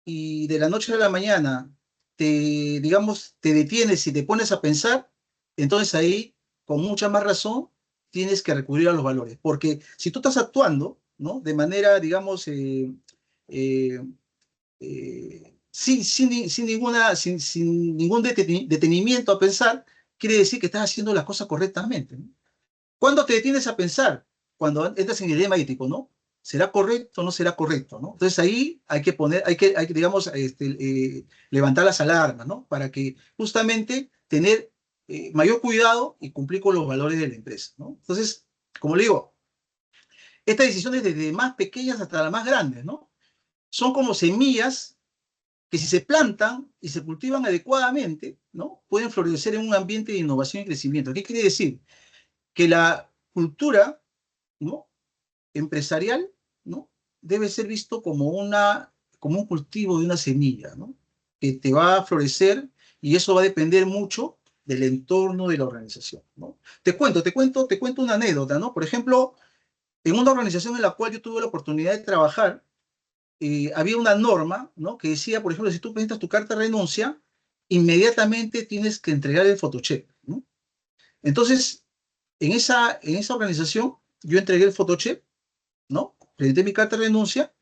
y de la noche a la mañana digamos, te detienes y te pones a pensar, entonces ahí, con mucha más razón, tienes que recurrir a los valores. Porque si tú estás actuando, ¿no? De manera, digamos, eh, sin ningún detenimiento a pensar, quiere decir que estás haciendo las cosas correctamente, ¿no? ¿Cuándo te detienes a pensar? Cuando entras en el dilema ético, ¿no? ¿Será correcto o no será correcto, ¿no? Entonces ahí hay que digamos, levantar las alarmas, ¿no? Para que justamente tener mayor cuidado y cumplir con los valores de la empresa, ¿no? Entonces, como le digo, estas decisiones desde más pequeñas hasta las más grandes, ¿no? Son como semillas que si se plantan y se cultivan adecuadamente, ¿no? Pueden florecer en un ambiente de innovación y crecimiento. ¿Qué quiere decir? Que la cultura, ¿no? Empresarial, ¿no? Debe ser visto como un cultivo de una semilla, ¿no? Que te va a florecer y eso va a depender mucho del entorno de la organización, ¿no? Te cuento una anécdota, ¿no? Por ejemplo, en una organización en la cual yo tuve la oportunidad de trabajar, había una norma, ¿no? Que decía, por ejemplo, si tú presentas tu carta de renuncia, inmediatamente tienes que entregar el photocheck, ¿no? Entonces, en esa organización, yo entregué el photocheck, ¿no? Presenté mi carta de renuncia,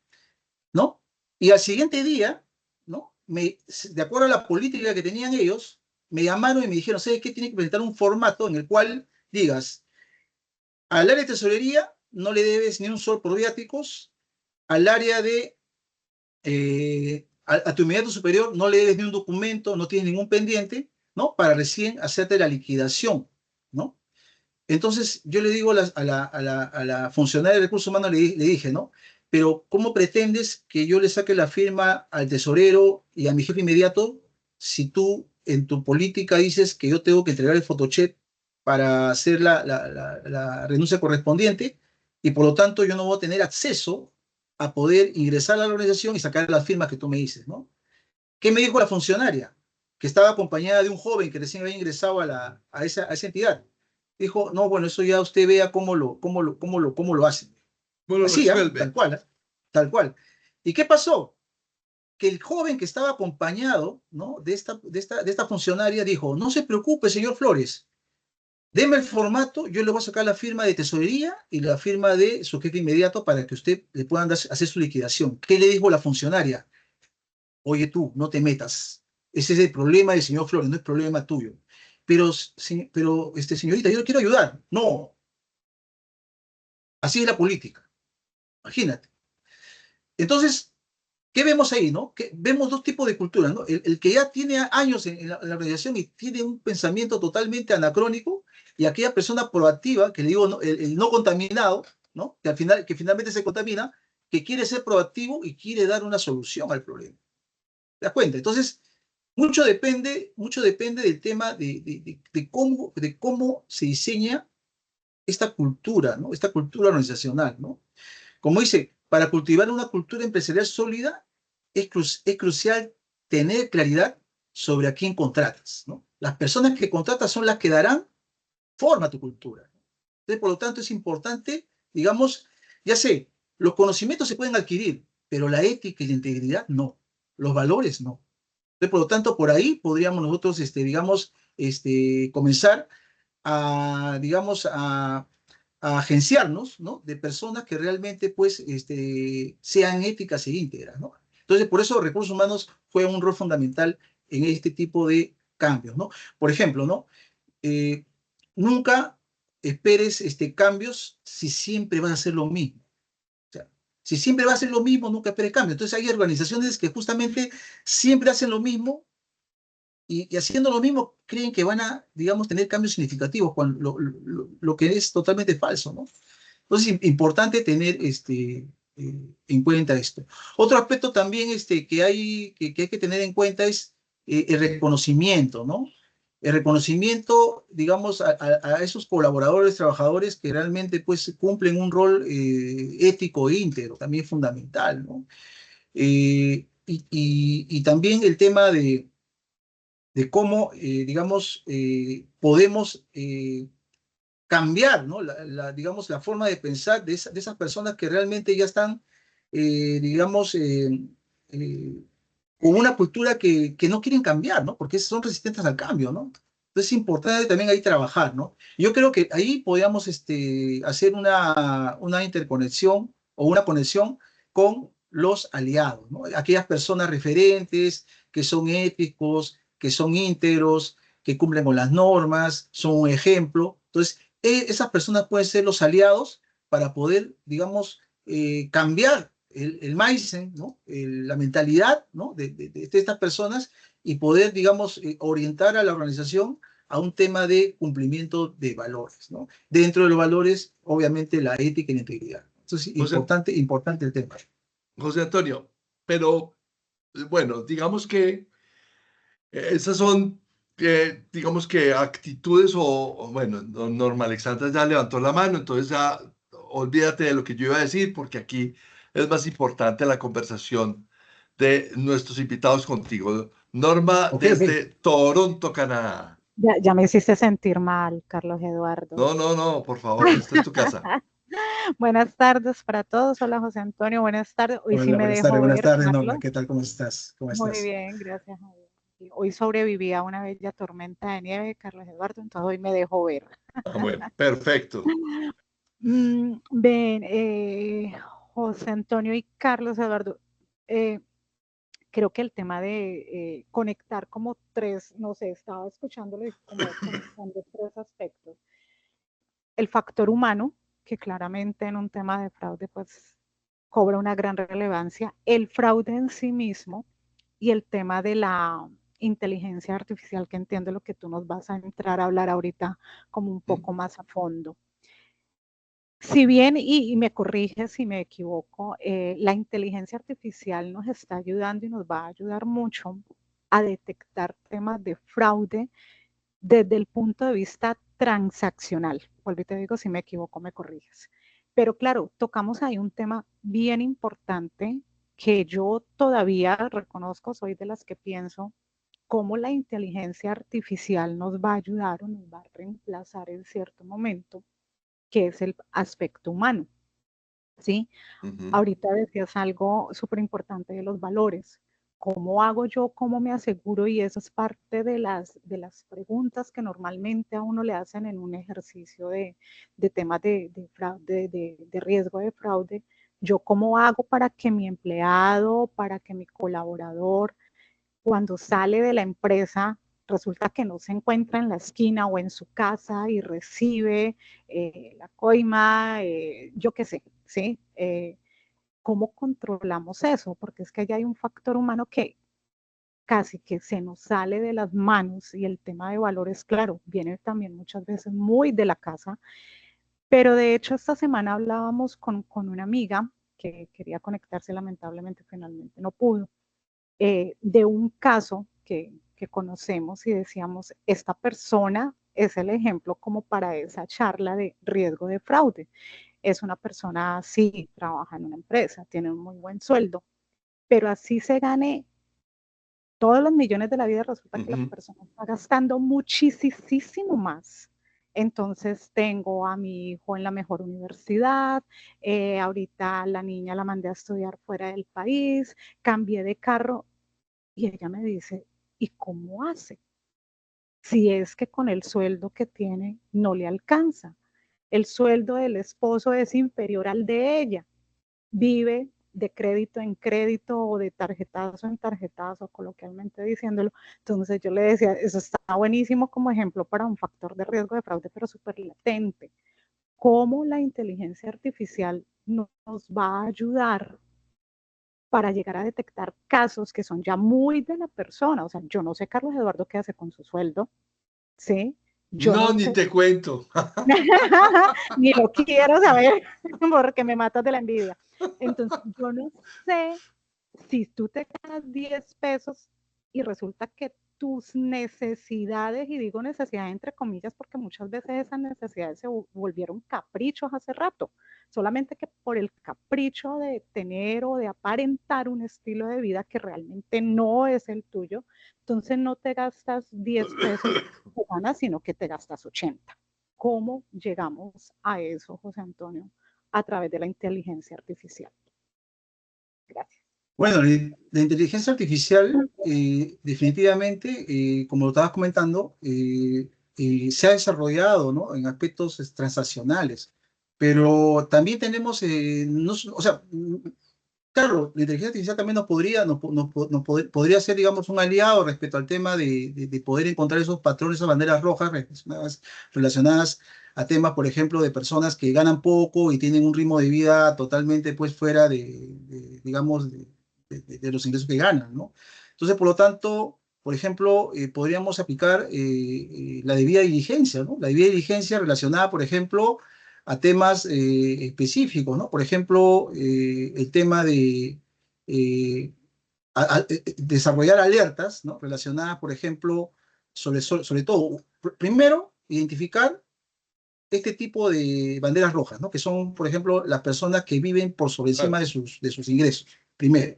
¿no? Y al siguiente día, ¿no? De acuerdo a la política que tenían ellos, me llamaron y me dijeron, ¿sabes qué? Tiene que presentar un formato en el cual digas, al área de tesorería no le debes ni un sol por viáticos, al área a tu inmediato superior no le debes ni un documento, no tienes ningún pendiente, ¿no? Para recién hacerte la liquidación, ¿no? Entonces yo le digo a la funcionaria de recursos humanos, le dije, ¿no? Pero ¿cómo pretendes que yo le saque la firma al tesorero y a mi jefe inmediato si tú en tu política dices que yo tengo que entregar el photocheck para hacer la renuncia correspondiente y por lo tanto yo no voy a tener acceso a poder ingresar a la organización y sacar las firmas que tú me dices, ¿no? ¿Qué me dijo la funcionaria? Que estaba acompañada de un joven que recién había ingresado a esa entidad. Dijo, no, bueno, eso ya usted vea cómo lo hacen. Bueno, Así, ¿ah? resuelve. Tal cual, ¿ah? Tal cual. ¿Y qué pasó? Que el joven que estaba acompañado, ¿no? de esta funcionaria dijo, no se preocupe, señor Flores, deme el formato, yo le voy a sacar la firma de tesorería y la firma de su jefe inmediato para que usted le puedan hacer su liquidación. ¿Qué le dijo la funcionaria? Oye tú, no te metas. Ese es el problema del señor Flores, no es problema tuyo. Pero, señorita, yo quiero ayudar. No, así es la política. Imagínate. Entonces, ¿qué vemos ahí, no? Que vemos dos tipos de culturas, ¿no? El que ya tiene años en la organización y tiene un pensamiento totalmente anacrónico, y aquella persona proactiva, que le digo, ¿no? el no contaminado, ¿no? Que finalmente se contamina, que quiere ser proactivo y quiere dar una solución al problema. ¿Te das cuenta? Entonces, mucho depende del tema de cómo se diseña esta cultura, ¿no? Esta cultura organizacional, ¿no? Como dice, para cultivar una cultura empresarial sólida es crucial tener claridad sobre a quién contratas, ¿no? Las personas que contratas son las que darán forma a tu cultura. Entonces, por lo tanto, es importante, digamos, ya sé, los conocimientos se pueden adquirir, pero la ética y la integridad no, los valores no. Entonces, por lo tanto, por ahí podríamos nosotros, digamos, comenzar digamos, a agenciarnos, ¿no? De personas que realmente, pues, sean éticas e íntegras, ¿no? Entonces, por eso recursos humanos juega un rol fundamental en este tipo de cambios, ¿no? Por ejemplo, ¿no? Eh, Nunca esperes cambios si siempre vas a hacer lo mismo. O sea, si siempre va a ser lo mismo, nunca esperes cambios. Entonces hay organizaciones que justamente siempre hacen lo mismo y haciendo lo mismo creen que van a, digamos, tener cambios significativos, cuando lo que es totalmente falso, ¿no? Entonces, es importante tener en cuenta esto. Otro aspecto también que hay que tener en cuenta es el reconocimiento, ¿no? El reconocimiento, digamos, a esos colaboradores, trabajadores que realmente pues cumplen un rol ético e íntegro, también es fundamental, ¿no? Y también el tema de cómo, digamos, podemos cambiar, ¿no? Digamos, la forma de pensar de esas personas que realmente ya están, digamos, con una cultura que no quieren cambiar, ¿no? Porque son resistentes al cambio, ¿no? Entonces es importante también ahí trabajar, ¿no? Yo creo que ahí podríamos hacer una interconexión o una conexión con los aliados, ¿no? Aquellas personas referentes que son éticos, que son íntegros, que cumplen con las normas, son un ejemplo. Entonces, esas personas pueden ser los aliados para poder, digamos, cambiar el mindset, ¿no? La mentalidad, ¿no? de estas personas y poder, digamos, orientar a la organización a un tema de cumplimiento de valores, ¿no? Dentro de los valores, obviamente, la ética y la integridad. Entonces, José, importante el tema. José Antonio, pero bueno, digamos que esas son, digamos que actitudes bueno, Norma Alexandra ya levantó la mano, entonces ya olvídate de lo que yo iba a decir, porque aquí es más importante la conversación de nuestros invitados contigo. Norma Ok, ok. desde Toronto, Canadá. Ya me hiciste sentir mal, Carlos Eduardo. No, no, no, por favor, esta es tu casa. Buenas tardes para todos. Hola, José Antonio. Buenas tardes. Hoy sí Hola, me dejo buenas ver, tardes, Norma. Carlos. ¿Qué tal? ¿Cómo estás? ¿Cómo Muy estás? bien, gracias a Dios. Y hoy sobreviví a una bella tormenta de nieve, Carlos Eduardo, entonces hoy me dejo ver. Ah, bueno, perfecto. Ven, José Antonio y Carlos Eduardo, eh, creo que el tema de conectar como tres, no sé, estaba escuchándolo y como conectando tres aspectos. El factor humano, que claramente en un tema de fraude pues cobra una gran relevancia, el fraude en sí mismo y el tema de la inteligencia artificial, que entiendo lo que tú nos vas a entrar a hablar ahorita como un poco más a fondo. Si bien, y me corrige si me equivoco, la inteligencia artificial nos está ayudando y nos va a ayudar mucho a detectar temas de fraude desde el punto de vista transaccional. Vuelvo y te digo, si me equivoco, me corriges. Pero claro, tocamos ahí un tema bien importante que yo todavía reconozco, soy de las que pienso cómo la inteligencia artificial nos va a ayudar o nos va a reemplazar en cierto momento, que es el aspecto humano. ¿Sí? Ujú. Ahorita decías algo súper importante de los valores. ¿Cómo hago yo? ¿Cómo me aseguro? Y eso es parte de las preguntas que normalmente a uno le hacen en un ejercicio de temas de fraude, de riesgo de fraude. Yo, ¿cómo hago para que mi empleado, para que mi colaborador, cuando sale de la empresa, resulta que no se encuentra en la esquina o en su casa y recibe la coima, yo qué sé, ¿sí? ¿Cómo controlamos eso? Porque es que ya hay un factor humano que casi que se nos sale de las manos y el tema de valores, claro, viene también muchas veces muy de la casa, pero de hecho esta semana hablábamos con una amiga que quería conectarse, lamentablemente finalmente no pudo, de un caso que conocemos y decíamos, esta persona es el ejemplo como para esa charla de riesgo de fraude. Es una persona, sí, trabaja en una empresa, tiene un muy buen sueldo, pero así se gane todos los millones de la vida, resulta que la Ujú. persona está gastando muchísimo más. Entonces tengo a mi hijo en la mejor universidad, ahorita la niña la mandé a estudiar fuera del país, cambié de carro y ella me dice, ¿y cómo hace? Si es que con el sueldo que tiene no le alcanza. El sueldo del esposo es inferior al de ella. Vive de crédito en crédito o de tarjetazo en tarjetazo, coloquialmente diciéndolo. Entonces yo le decía, eso está buenísimo como ejemplo para un factor de riesgo de fraude, pero súper latente. ¿Cómo la inteligencia artificial nos va a ayudar para llegar a detectar casos que son ya muy de la persona? O sea, yo no sé, Carlos Eduardo, qué hace con su sueldo, ¿sí? Yo No, no ni sé, te cuento. ni lo quiero saber porque me matas de la envidia. Entonces, yo no sé si tú te ganas 10 pesos y resulta que tus necesidades, y digo necesidades entre comillas porque muchas veces esas necesidades se volvieron caprichos hace rato, solamente que por el capricho de tener o de aparentar un estilo de vida que realmente no es el tuyo, entonces no te gastas 10 pesos que ganas, sino que te gastas 80. ¿Cómo llegamos a eso, José Antonio? A través de la inteligencia artificial. Gracias. Bueno, la inteligencia artificial definitivamente, como lo estabas comentando, se ha desarrollado, ¿no?, en aspectos transaccionales, pero también tenemos, o sea, claro, la inteligencia artificial también podría ser, digamos, un aliado respecto al tema de poder encontrar esos patrones, esas banderas rojas relacionadas a temas, por ejemplo, de personas que ganan poco y tienen un ritmo de vida totalmente, pues, fuera digamos, de los ingresos que ganan, ¿no? Entonces, por lo tanto, por ejemplo, podríamos aplicar la debida diligencia, ¿no? La debida diligencia relacionada, por ejemplo, a temas específicos, ¿no? Por ejemplo, el tema de desarrollar alertas, ¿no?, relacionadas, por ejemplo, sobre todo, primero, identificar este tipo de banderas rojas, ¿no?, que son, por ejemplo, las personas que viven por sobre encima de sus ingresos. Primero.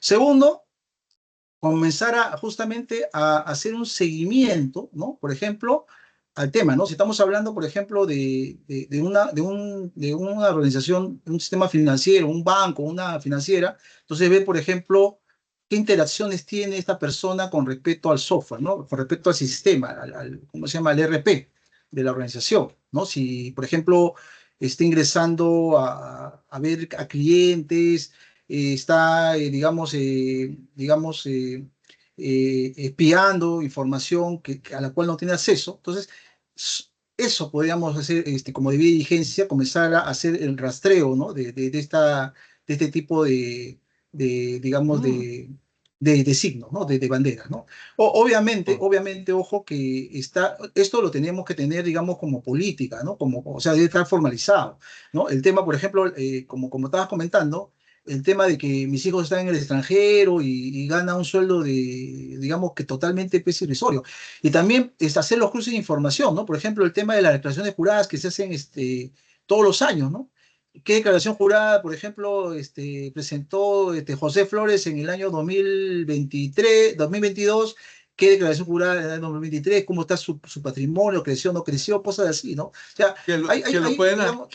Segundo, comenzar justamente a hacer un seguimiento, ¿no?, por ejemplo, al tema, ¿no? Si estamos hablando, por ejemplo, de una organización, un sistema financiero, un banco, una financiera, entonces ver, por ejemplo, qué interacciones tiene esta persona con respecto al software, ¿no?, con respecto al sistema, ¿cómo se llama?, al ERP de la organización, ¿no? Si, por ejemplo, está ingresando a ver a clientes, está, espiando información a la cual no tiene acceso. Entonces, eso podríamos hacer, como debida diligencia, comenzar a hacer el rastreo, ¿no?, de este tipo digamos, de signos, ¿no?, de banderas, ¿no? Obviamente, ojo, que esto lo tenemos que tener, digamos, como política, ¿no? O sea, debe estar formalizado, ¿no? El tema, por ejemplo, como estabas comentando, el tema de que mis hijos están en el extranjero y ganan un sueldo digamos, que totalmente irrisorio. Y también hacer los cruces de información, ¿no? Por ejemplo, el tema de las declaraciones juradas que se hacen todos los años, ¿no? ¿Qué declaración jurada, por ejemplo, presentó José Flores en el año 2022? ¿Qué declaración jurada en el año 2023? ¿Cómo está su patrimonio? ¿Creció o no creció? Cosas así, ¿no? O sea, que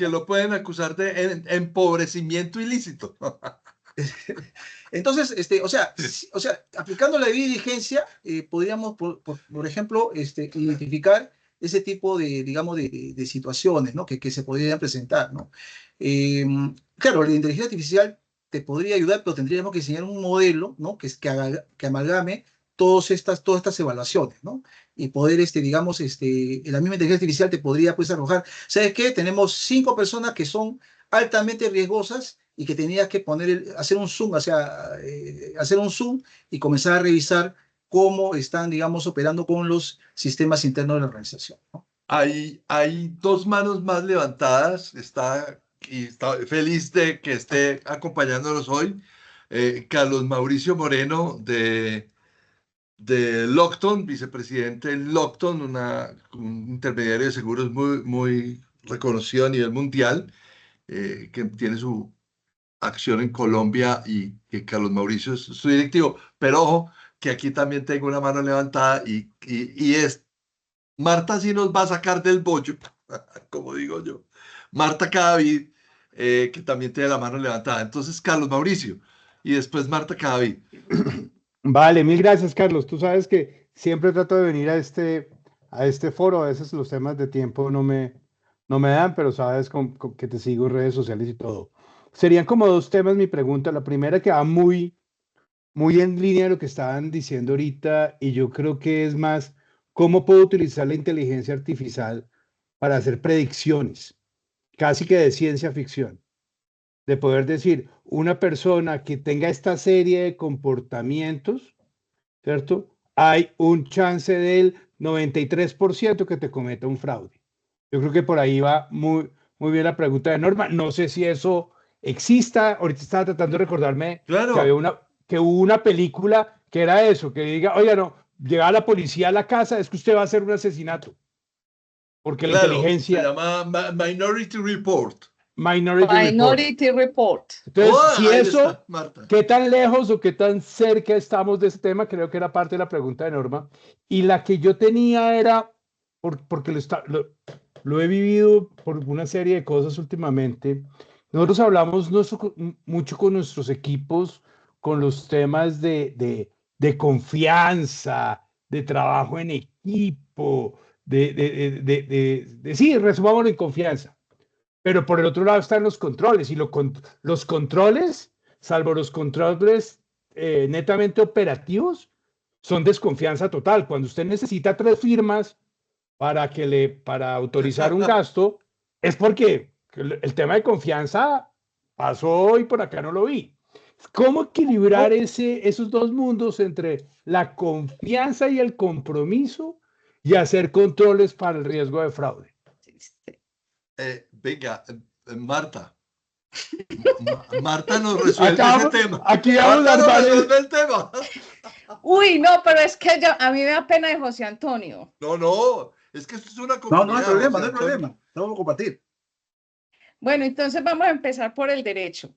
lo pueden acusar de empobrecimiento ilícito. Entonces, o sea, aplicando la debida diligencia, podríamos, por ejemplo, identificar ese tipo digamos, de situaciones, ¿no?, que se podrían presentar, ¿no? Claro, la inteligencia artificial te podría ayudar, pero tendríamos que diseñar un modelo, ¿no?, que amalgame todas estas evaluaciones, ¿no? Y poder, digamos, la misma inteligencia artificial te podría, pues, arrojar, ¿sabes qué? Tenemos 5 personas que son altamente riesgosas y que tenías que hacer un zoom, o sea, hacer un zoom y comenzar a revisar cómo están, digamos, operando con los sistemas internos de la organización, ¿no? Hay dos manos más levantadas. Está feliz de que esté acompañándonos hoy Carlos Mauricio Moreno de Lockton, vicepresidente de Lockton, un intermediario de seguros muy reconocido a nivel mundial, que tiene su acción en Colombia y que Carlos Mauricio es su directivo. Pero ojo, que aquí también tengo una mano levantada y es Marta sí nos va a sacar del bollo, como digo yo. Marta Cadavid, que también tiene la mano levantada. Entonces, Carlos Mauricio y después Marta Cadavid. Vale, mil gracias, Carlos. Tú sabes que siempre trato de venir a este foro. A veces los temas de tiempo no me dan, pero sabes que te sigo en redes sociales y todo. Serían como dos temas mi pregunta. La primera que va muy en línea de lo que estaban diciendo ahorita, y yo creo que es más, ¿cómo puedo utilizar la inteligencia artificial para hacer predicciones, casi que de ciencia ficción? De poder decir, una persona que tenga esta serie de comportamientos, ¿cierto? Hay un chance del 93% que te cometa un fraude. Yo creo que por ahí va muy bien la pregunta de Norma. No sé si eso exista. Ahorita estaba tratando de recordarme Claro. que hubo una película que era eso, que diga, oiga, no, llega la policía a la casa, es que usted va a hacer un asesinato. Porque la Claro, se inteligencia... llama Minority Report. Minority Report. Entonces, Oh, si ahí eso, está, Marta. ¿qué tan lejos o qué tan cerca estamos de ese tema? Creo que era parte de la pregunta de Norma. Y la que yo tenía era, porque lo he vivido por una serie de cosas últimamente. Nosotros hablamos mucho con nuestros equipos con los temas de confianza, de trabajo en equipo, sí, resumámoslo en confianza. Pero por el otro lado están los controles, y los controles, salvo los controles netamente operativos, son desconfianza total. Cuando usted necesita 3 firmas para autorizar un gasto, es porque el tema de confianza pasó y por acá no lo vi. ¿Cómo equilibrar esos dos mundos entre la confianza y el compromiso y hacer controles para el riesgo de fraude? Venga, Marta. Marta nos resuelve ese tema. Aquí vamos Marta a nos armar resuelve el tema. Uy, no, pero es que a mí me da pena de José Antonio. No, es que esto es una No, comunidad. no hay problema, no hay José Antonio. problema. No vamos a compartir. Bueno, entonces vamos a empezar por el derecho.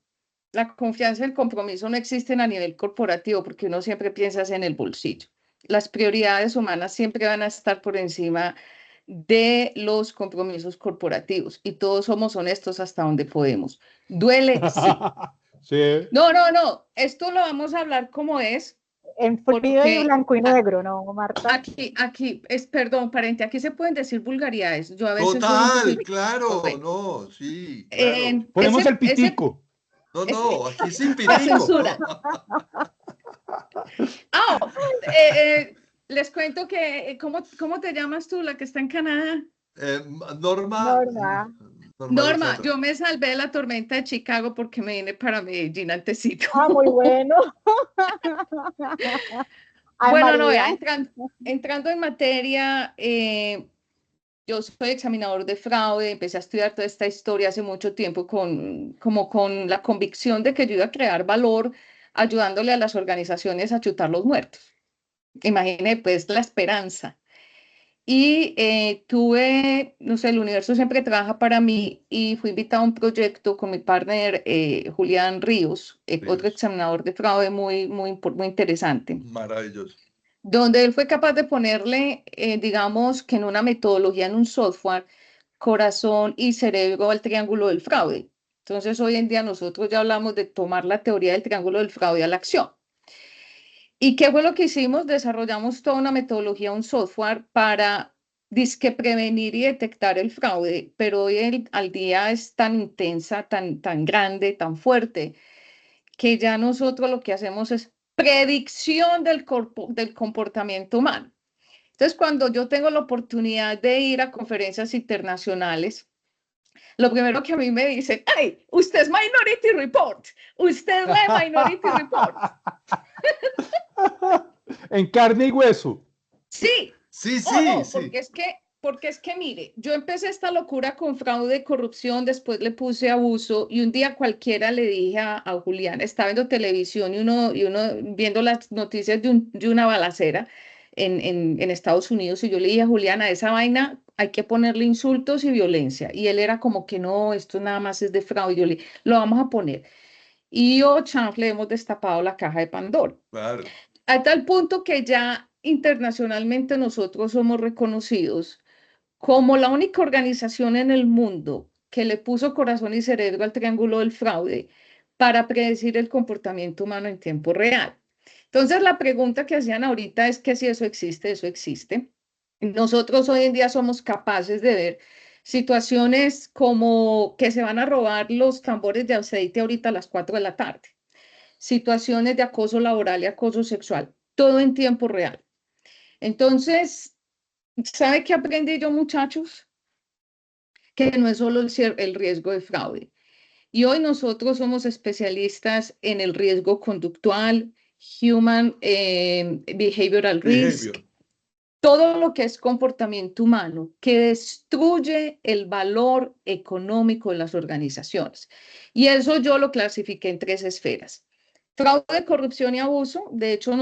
La confianza y el compromiso no existen a nivel corporativo porque uno siempre piensa en el bolsillo. Las prioridades humanas siempre van a estar por encima de los compromisos corporativos y todos somos honestos hasta donde podemos. ¿Duele? Sí. Sí. No. Esto lo vamos a hablar como es. En frío y Porque blanco y negro, ¿no, Marta? Aquí, perdón, parente, aquí se pueden decir vulgaridades. Yo a veces soy un Total, poquito- claro, Bueno, no, sí, claro. Ponemos el pitico. No, aquí sin La pitico. censura. Les cuento que, ¿cómo te llamas tú, la que está en Canadá? Norma. Norma, Alexandra. yo me salvé de la tormenta de Chicago porque me vine para Medellín antesito. Ah, muy bueno. Ay, Bueno, no, María. ya entrando en materia, yo soy examinador de fraude, empecé a estudiar toda esta historia hace mucho tiempo con la convicción de que yo iba a crear valor ayudándole a las organizaciones a chutar los muertos. Imagine pues la esperanza. Y tuve, no sé, el universo siempre trabaja para mí y fui invitada a un proyecto con mi partner Julián Ríos, otro examinador de fraude muy interesante, Maravilloso. donde él fue capaz de ponerle, digamos, que en una metodología, en un software, corazón y cerebro al triángulo del fraude. Entonces, hoy en día nosotros ya hablamos de tomar la teoría del triángulo del fraude a la acción. ¿Y qué fue lo que hicimos? Desarrollamos toda una metodología, un software para disque prevenir y detectar el fraude, pero hoy al día es tan intensa, tan grande, tan fuerte, que ya nosotros lo que hacemos es predicción del comportamiento humano. Entonces, cuando yo tengo la oportunidad de ir a conferencias internacionales, lo primero que a mí me dicen, ¡ay, usted es Minority Report! ¡Usted lee Minority Report! En carne y hueso. Sí. Sí. Porque es que, mire, yo empecé esta locura con fraude, corrupción, después le puse abuso y un día cualquiera le dije a Julián, estaba viendo televisión y uno viendo las noticias de una balacera en Estados Unidos y yo le dije a Julián, a esa vaina hay que ponerle insultos y violencia. Y él era como que no, esto nada más es de fraude. Y yo le dije, lo vamos a poner. Y yo, chanfle, hemos destapado la caja de Pandora. Claro. A tal punto que ya internacionalmente nosotros somos reconocidos como la única organización en el mundo que le puso corazón y cerebro al triángulo del fraude para predecir el comportamiento humano en tiempo real. Entonces, la pregunta que hacían ahorita es que si eso existe. Nosotros hoy en día somos capaces de ver situaciones como que se van a robar los tambores de aceite ahorita a las 4 de la tarde, situaciones de acoso laboral y acoso sexual, todo en tiempo real. Entonces, ¿sabe qué aprendí yo, muchachos? Que no es solo el riesgo de fraude. Y hoy nosotros somos especialistas en el riesgo conductual, human behavioral risk, todo lo que es comportamiento humano que destruye el valor económico de las organizaciones. Y eso yo lo clasifiqué en 3 esferas. Fraude, corrupción y abuso. De hecho,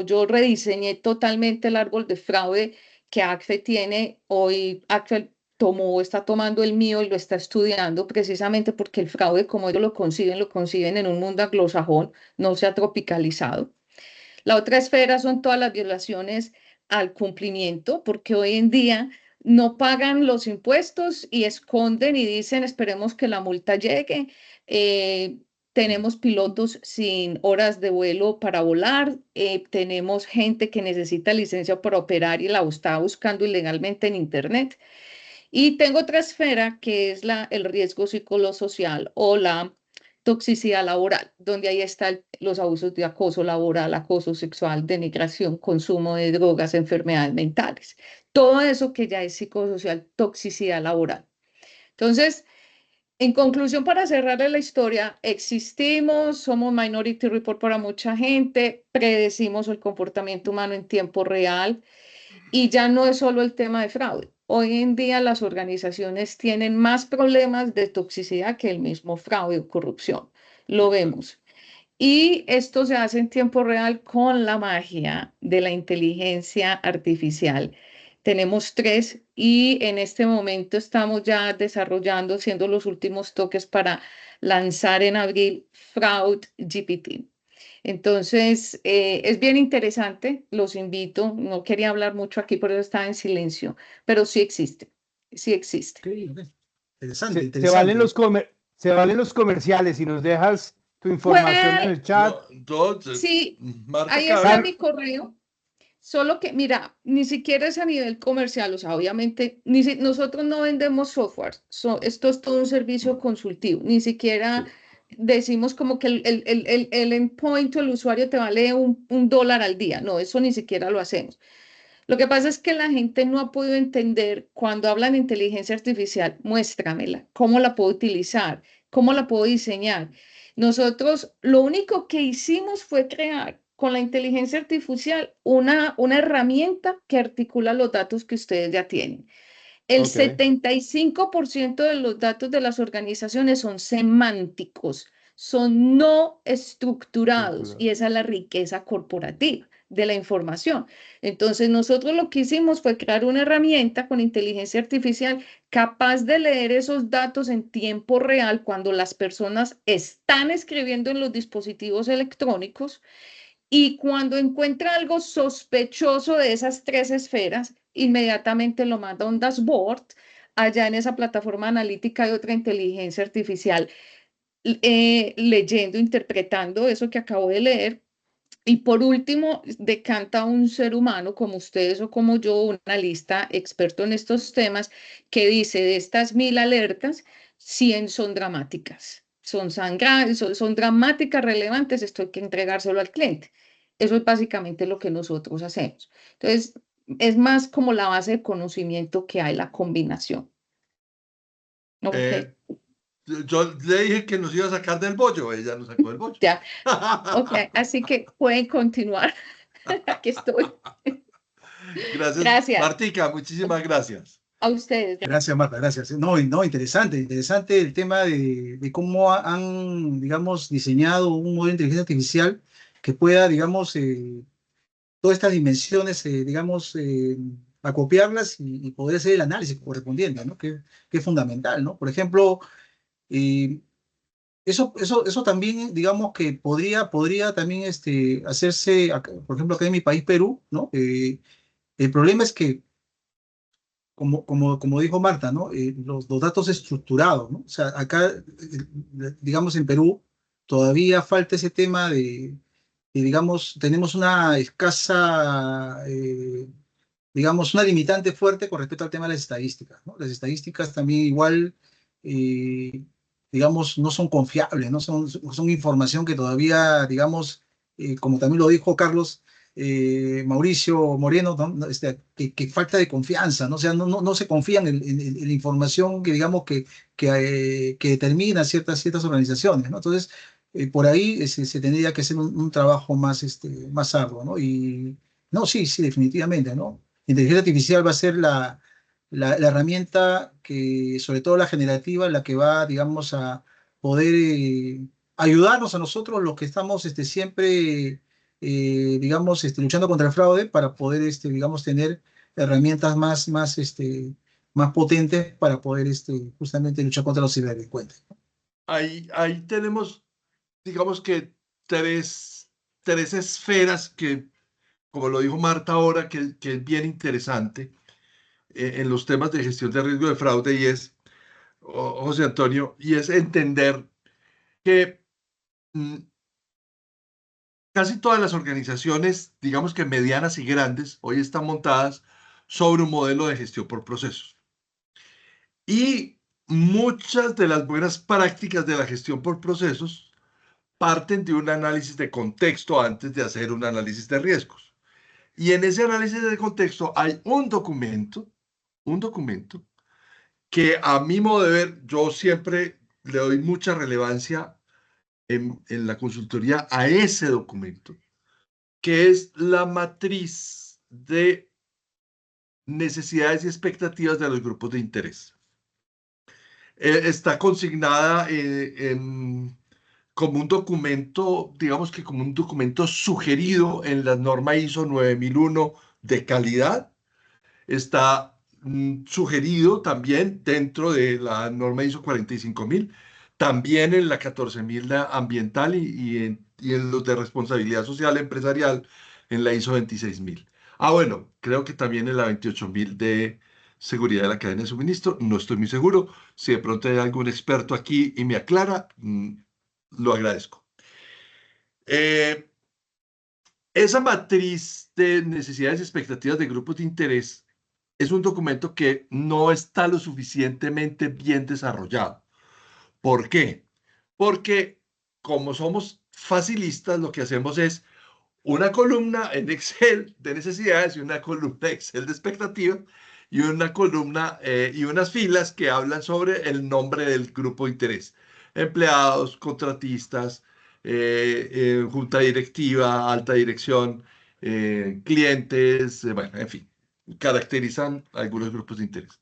yo rediseñé totalmente el árbol de fraude que ACFE tiene. Hoy ACFE está tomando el mío y lo está estudiando precisamente porque el fraude, como ellos lo conciben en un mundo anglosajón, no se ha tropicalizado. La otra esfera son todas las violaciones al cumplimiento, porque hoy en día no pagan los impuestos y esconden y dicen, esperemos que la multa llegue. Tenemos pilotos sin horas de vuelo para volar, tenemos gente que necesita licencia para operar y la está buscando ilegalmente en Internet. Y tengo otra esfera que es el riesgo psicosocial o la toxicidad laboral, donde ahí están los abusos de acoso laboral, acoso sexual, denigración, consumo de drogas, enfermedades mentales. Todo eso que ya es psicosocial, toxicidad laboral. Entonces, en conclusión, para cerrarle la historia, existimos, somos Minority Report para mucha gente, predecimos el comportamiento humano en tiempo real y ya no es solo el tema de fraude. Hoy en día las organizaciones tienen más problemas de toxicidad que el mismo fraude o corrupción. Lo vemos. Y esto se hace en tiempo real con la magia de la inteligencia artificial. Tenemos 3 y en este momento estamos ya desarrollando, haciendo los últimos toques para lanzar en abril Fraud GPT. Entonces, es bien interesante, los invito. No quería hablar mucho aquí, por eso estaba en silencio, pero sí existe, sí existe. Ok, ok. Interesante, Se interesante. se valen los comerciales y nos dejas tu información en Pues, el chat. sí, Marta ahí está Cabra. mi correo. Solo que, mira, ni siquiera es a nivel comercial, o sea, obviamente, nosotros no vendemos software, esto es todo un servicio consultivo, ni siquiera decimos como que el endpoint o el usuario te vale un dólar al día, no, eso ni siquiera lo hacemos. Lo que pasa es que la gente no ha podido entender cuando hablan de inteligencia artificial, muéstramela, cómo la puedo utilizar, cómo la puedo diseñar. Nosotros lo único que hicimos fue crear con la inteligencia artificial una herramienta que articula los datos que ustedes ya tienen. El Ok. 75% de los datos de las organizaciones son semánticos, son no estructurados y esa es la riqueza corporativa de la información. Entonces, nosotros lo que hicimos fue crear una herramienta con inteligencia artificial capaz de leer esos datos en tiempo real cuando las personas están escribiendo en los dispositivos electrónicos y cuando encuentra algo sospechoso de esas 3 esferas, inmediatamente lo manda a un dashboard. Allá en esa plataforma analítica hay otra inteligencia artificial leyendo, interpretando eso que acabo de leer. Y por último, decanta un ser humano como ustedes o como yo, un analista experto en estos temas, que dice de estas 1000 alertas, 100 son dramáticas, son dramáticas, relevantes, esto hay que entregárselo al cliente. Eso es básicamente lo que nosotros hacemos. Entonces, es más como la base de conocimiento que hay, la combinación. Eh, yo le dije que nos iba a sacar del bollo, ella nos sacó del bollo. Ya, ok, así que pueden continuar. Aquí estoy. Gracias. Martica, muchísimas gracias. A ustedes. Gracias, Marta, gracias. No, no, interesante, interesante el tema de cómo han, digamos, diseñado un modelo de inteligencia artificial que pueda, digamos, todas estas dimensiones, digamos, acopiarlas y poder hacer el análisis correspondiente, ¿no? Que es fundamental, ¿no? Por ejemplo, eso también, digamos, que podría también hacerse, por ejemplo, acá en mi país, Perú, ¿no? El problema es que como dijo Marta, ¿no? Los datos estructurados, ¿no? O sea, acá, digamos, en Perú, todavía falta ese tema digamos, tenemos una escasa, digamos, una limitante fuerte con respecto al tema de las estadísticas, ¿no? Las estadísticas también igual, eh, digamos, no son confiables, ¿no? Son información que todavía, digamos, como también lo dijo Carlos, Mauricio Moreno, ¿no? Que falta de confianza, ¿no? O sea, no se confían en la información que, digamos, que determina ciertas organizaciones, ¿no? Entonces, por ahí se tendría que hacer un trabajo más arduo, ¿no? Y no, sí, sí, definitivamente, ¿no? Inteligencia artificial va a ser la herramienta que, sobre todo la generativa, la que va, digamos, a poder ayudarnos a nosotros, los que estamos siempre, digamos, luchando contra el fraude, para poder, digamos, tener herramientas más potentes para poder, justamente luchar contra los ciberdelincuentes. Ahí tenemos, digamos que tres esferas que como lo dijo Marta ahora, que es bien interesante en los temas de gestión de riesgo de fraude, y es, José Antonio, y es entender que mm, casi todas las organizaciones, digamos que medianas y grandes, hoy están montadas sobre un modelo de gestión por procesos. Y muchas de las buenas prácticas de la gestión por procesos parten de un análisis de contexto antes de hacer un análisis de riesgos. Y en ese análisis de contexto hay un documento que a mi modo de ver, yo siempre le doy mucha relevancia en la consultoría a ese documento, que es la matriz de necesidades y expectativas de los grupos de interés. Está consignada como un documento, digamos que como un documento sugerido en la norma ISO 9001 de calidad. Está sugerido también dentro de la norma ISO 45000, también en la 14000 ambiental y en los de responsabilidad social empresarial en la ISO 26000. Ah, bueno, creo que también en la 28000 de seguridad de la cadena de suministro, no estoy muy seguro. Si de pronto hay algún experto aquí y me aclara, lo agradezco. Esa matriz de necesidades y expectativas de grupos de interés es un documento que no está lo suficientemente bien desarrollado. ¿Por qué? Porque como somos facilistas, lo que hacemos es una columna en Excel de necesidades y una columna Excel de expectativas y una columna y unas filas que hablan sobre el nombre del grupo de interés. Empleados, contratistas, junta directiva, alta dirección, clientes, bueno, en fin, caracterizan algunos grupos de interés.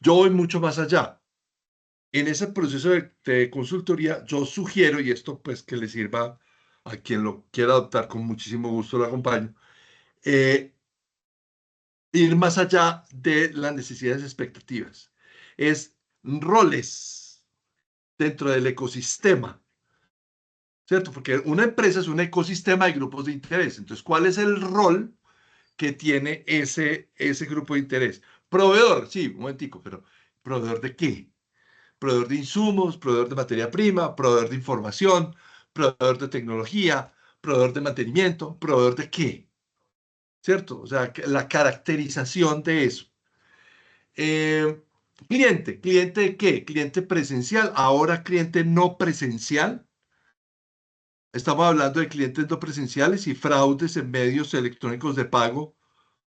Yo voy mucho más allá. En ese proceso de consultoría, yo sugiero, y esto pues que le sirva a quien lo quiera adoptar, con muchísimo gusto lo acompaño, eh, ir más allá de las necesidades y expectativas. Es roles dentro del ecosistema, ¿cierto? Porque una empresa es un ecosistema de grupos de interés. Entonces, ¿cuál es el rol que tiene ese grupo de interés? Proveedor, sí, un momentico, pero ¿proveedor de qué? Proveedor de insumos, proveedor de materia prima, proveedor de información, proveedor de tecnología, proveedor de mantenimiento, proveedor de qué, ¿cierto? O sea, la caracterización de eso. ¿Cliente de qué? Cliente presencial, ahora cliente no presencial. Estamos hablando de clientes no presenciales y fraudes en medios electrónicos de pago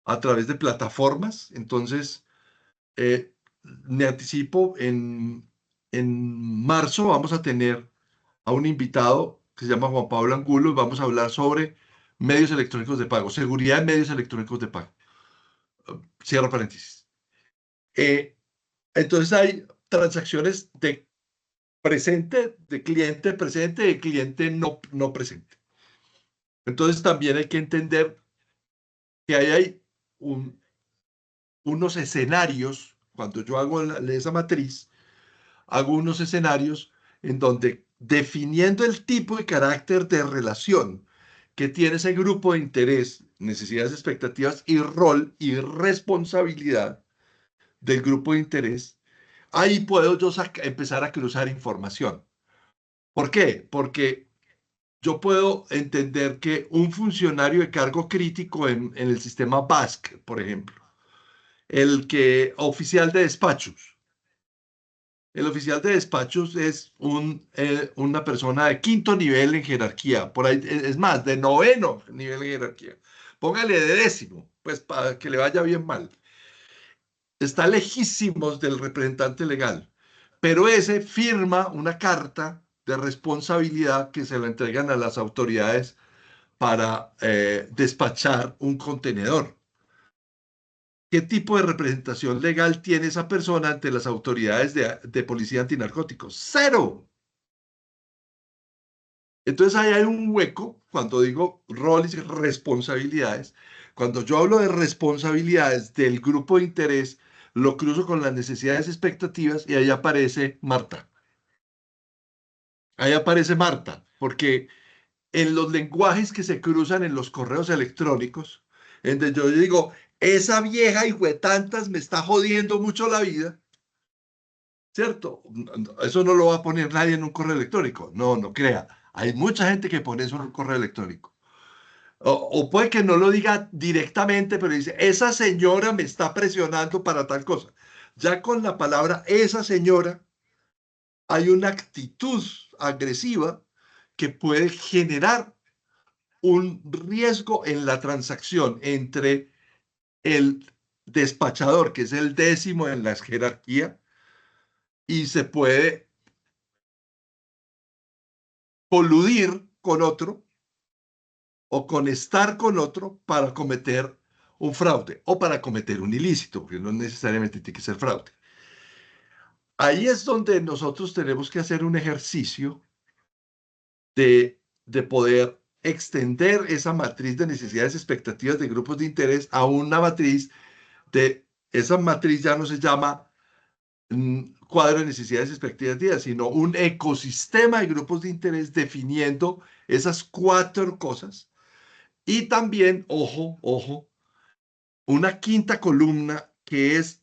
a través de plataformas. Entonces, eh, me anticipo, en marzo vamos a tener a un invitado que se llama Juan Pablo Angulo y vamos a hablar sobre medios electrónicos de pago, seguridad en medios electrónicos de pago. Cierro paréntesis. Eh, entonces hay transacciones de presente, de cliente no presente. Entonces también hay que entender que ahí hay unos escenarios, cuando yo hago esa matriz, hago unos escenarios en donde definiendo el tipo y carácter de relación que tiene ese grupo de interés, necesidades, expectativas y rol y responsabilidad del grupo de interés, ahí puedo yo empezar a cruzar información. ¿Por qué? Porque yo puedo entender que un funcionario de cargo crítico en el sistema BASC, por ejemplo, el que oficial de despachos, el oficial de despachos es una persona de quinto nivel en jerarquía, por ahí, es más, de noveno nivel en jerarquía. Póngale de décimo, pues para que le vaya bien mal. Está lejísimos del representante legal, pero ese firma una carta de responsabilidad que se la entregan a las autoridades para despachar un contenedor. ¿Qué tipo de representación legal tiene esa persona ante las autoridades de policía antinarcóticos? Cero. Entonces ahí hay un hueco cuando digo roles y responsabilidades. Cuando yo hablo de responsabilidades del grupo de interés, lo cruzo con las necesidades y expectativas y ahí aparece Marta. Ahí aparece Marta, porque en los lenguajes que se cruzan en los correos electrónicos, en donde yo digo, esa vieja hijuetantas me está jodiendo mucho la vida, ¿cierto? Eso no lo va a poner nadie en un correo electrónico. No, no crea. Hay mucha gente que pone eso en un correo electrónico. O puede que no lo diga directamente, pero dice, esa señora me está presionando para tal cosa. Ya con la palabra esa señora hay una actitud agresiva que puede generar un riesgo en la transacción entre el despachador, que es el décimo en la jerarquía, y se puede coludir con otro o conectar con otro para cometer un fraude o para cometer un ilícito, porque no necesariamente tiene que ser fraude. Ahí es donde nosotros tenemos que hacer un ejercicio de poder extender esa matriz de necesidades, expectativas de grupos de interés a una matriz esa matriz ya no se llama cuadro de necesidades y expectativas, sino un ecosistema de grupos de interés definiendo esas 4 cosas. Y también, ojo, ojo, una quinta columna que es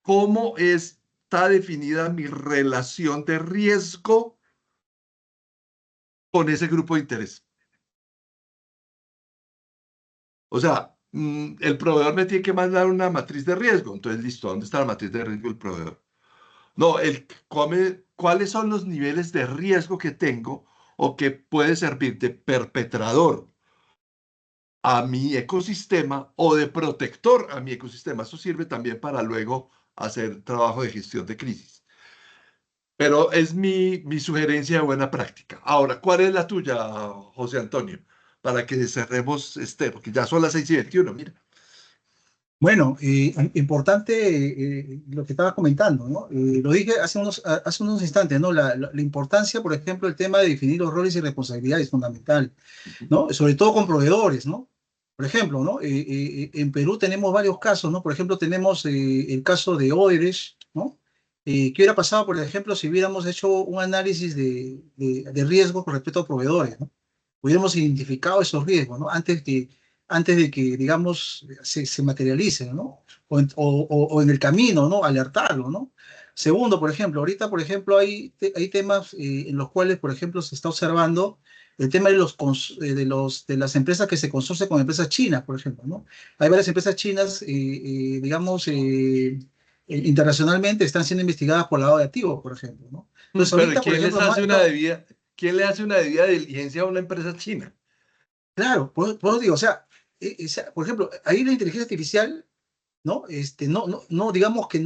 cómo está definida mi relación de riesgo con ese grupo de interés. O sea, el proveedor me tiene que mandar una matriz de riesgo. Entonces, listo, ¿dónde está la matriz de riesgo del proveedor? No, ¿cuáles son los niveles de riesgo que tengo o que puede servir de perpetrador a mi ecosistema o de protector a mi ecosistema? Eso sirve también para luego hacer trabajo de gestión de crisis. Pero es mi sugerencia de buena práctica. Ahora, ¿cuál es la tuya, José Antonio? Para que cerremos porque ya son las 6:21, mira. Bueno, importante lo que estaba comentando, ¿no? Lo dije hace unos instantes, ¿no? La importancia, por ejemplo, el tema de definir los roles y responsabilidades es fundamental, ¿no? Sobre todo con proveedores, ¿no? Por ejemplo, ¿no? En Perú tenemos varios casos, ¿no? Por ejemplo, tenemos el caso de Odebrecht, ¿no? ¿Qué hubiera pasado, por ejemplo, si hubiéramos hecho un análisis de riesgo con respecto a proveedores, ¿no? Hubiéramos identificado esos riesgos, ¿no? Antes de que, digamos, se materialicen, ¿no? O en el camino, ¿no? Alertarlo, ¿no? Segundo, por ejemplo, ahorita, por ejemplo, hay temas en los cuales, por ejemplo, se está observando el tema de las empresas que se consorcian con empresas chinas, por ejemplo, ¿no? Hay varias empresas chinas, digamos, internacionalmente están siendo investigadas por lavado de activos, por ejemplo, ¿no? Entonces, Pero ahorita, por ejemplo, no, ¿quién le hace una debida diligencia a una empresa china? claro, por eso digo, o sea, por ejemplo, ahí la inteligencia artificial, ¿no? Digamos que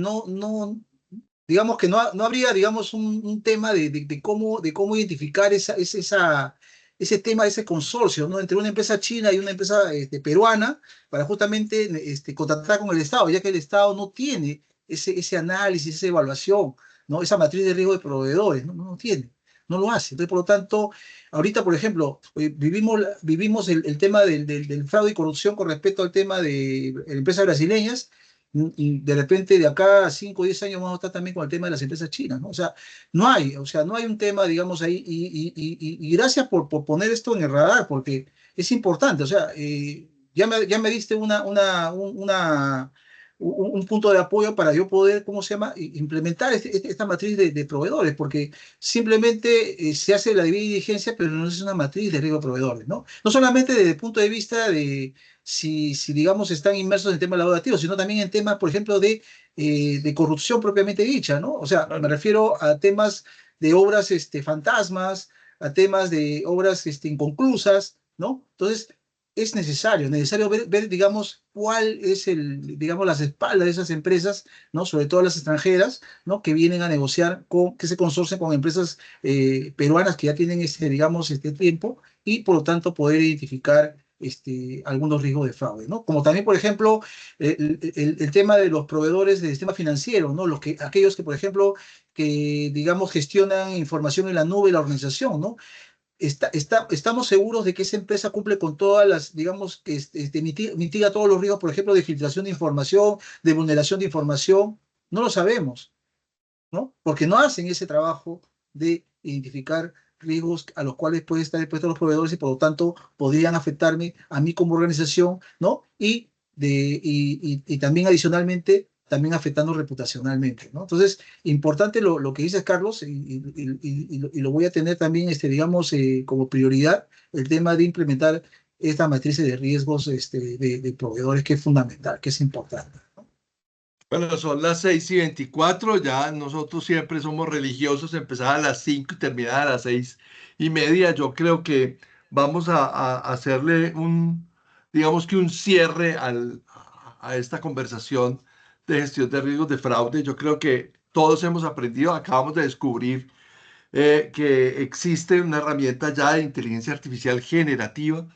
digamos que no habría, digamos, un tema de cómo identificar ese tema, ese consorcio, ¿no? Entre una empresa china y una empresa peruana para justamente contactar con el Estado, ya que el Estado no tiene ese análisis, esa evaluación, ¿no? Esa matriz de riesgo de proveedores, no tiene, no lo hace. Entonces, por lo tanto, ahorita, por ejemplo, vivimos el tema del fraude y corrupción con respecto al tema de empresas brasileñas, y de repente de acá a 5 o 10 años vamos a estar también con el tema de las empresas chinas, ¿no? O sea, no hay un tema, digamos, ahí, y gracias por poner esto en el radar, porque es importante, o sea, ya me diste un punto de apoyo para yo poder, ¿cómo se llama?, implementar esta matriz de proveedores, porque simplemente se hace la debida diligencia, pero no es una matriz de riesgo de proveedores, ¿no? No solamente desde el punto de vista de si digamos, están inmersos en el tema laborativo, sino también en temas, por ejemplo, de corrupción propiamente dicha, ¿no? O sea, me refiero a temas de obras fantasmas, a temas de obras inconclusas, ¿no? Entonces, es necesario ver, digamos, cuál es digamos, las espaldas de esas empresas, ¿no? Sobre todo las extranjeras, ¿no? Que vienen a negociar que se consorcian con empresas peruanas que ya tienen digamos, tiempo y por lo tanto poder identificar algunos riesgos de fraude, ¿no? Como también, por ejemplo, el tema de los proveedores del sistema financiero, ¿no? Aquellos que, por ejemplo, que, digamos, gestionan información en la nube y la organización, ¿no? Estamos seguros de que esa empresa cumple con todas las, digamos, que mitiga todos los riesgos, por ejemplo, de filtración de información, de vulneración de información. No lo sabemos, ¿no? Porque no hacen ese trabajo de identificar riesgos a los cuales pueden estar expuestos los proveedores y por lo tanto podrían afectarme a mí como organización, ¿no? Y también adicionalmente, también afectando reputacionalmente, ¿no? Entonces, importante lo que dices, Carlos, y lo voy a tener también, digamos, como prioridad, el tema de implementar esta matriz de riesgos de proveedores, que es fundamental, que es importante. Bueno, son las 6:24, ya nosotros siempre somos religiosos, empezar a las 5 y terminar a las 6:30. Yo creo que vamos a hacerle digamos que un cierre a esta conversación de gestión de riesgos de fraude. Yo creo que todos hemos aprendido, acabamos de descubrir que existe una herramienta ya de inteligencia artificial generativa,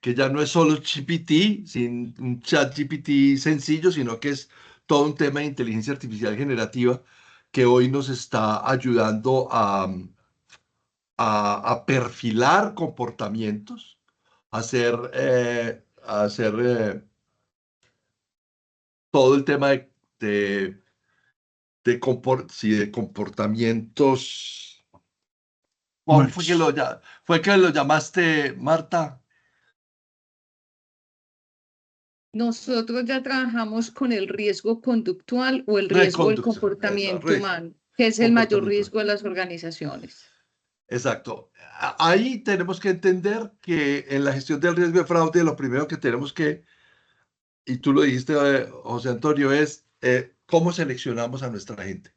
que ya no es solo GPT, sin un chat GPT sencillo, sino que es todo un tema de inteligencia artificial generativa que hoy nos está ayudando a perfilar comportamientos, a hacer todo el tema de comportamientos. ¿Cómo fue que Buenos. lo llamaste, Marta? Nosotros ya trabajamos con el riesgo conductual o el De riesgo del conducción, eso, comportamiento humano, que es el mayor comportamiento. riesgo de las organizaciones. Exacto. Ahí tenemos que entender que en la gestión del riesgo de fraude, lo primero que tenemos que, y tú lo dijiste, José Antonio, es cómo seleccionamos a nuestra gente.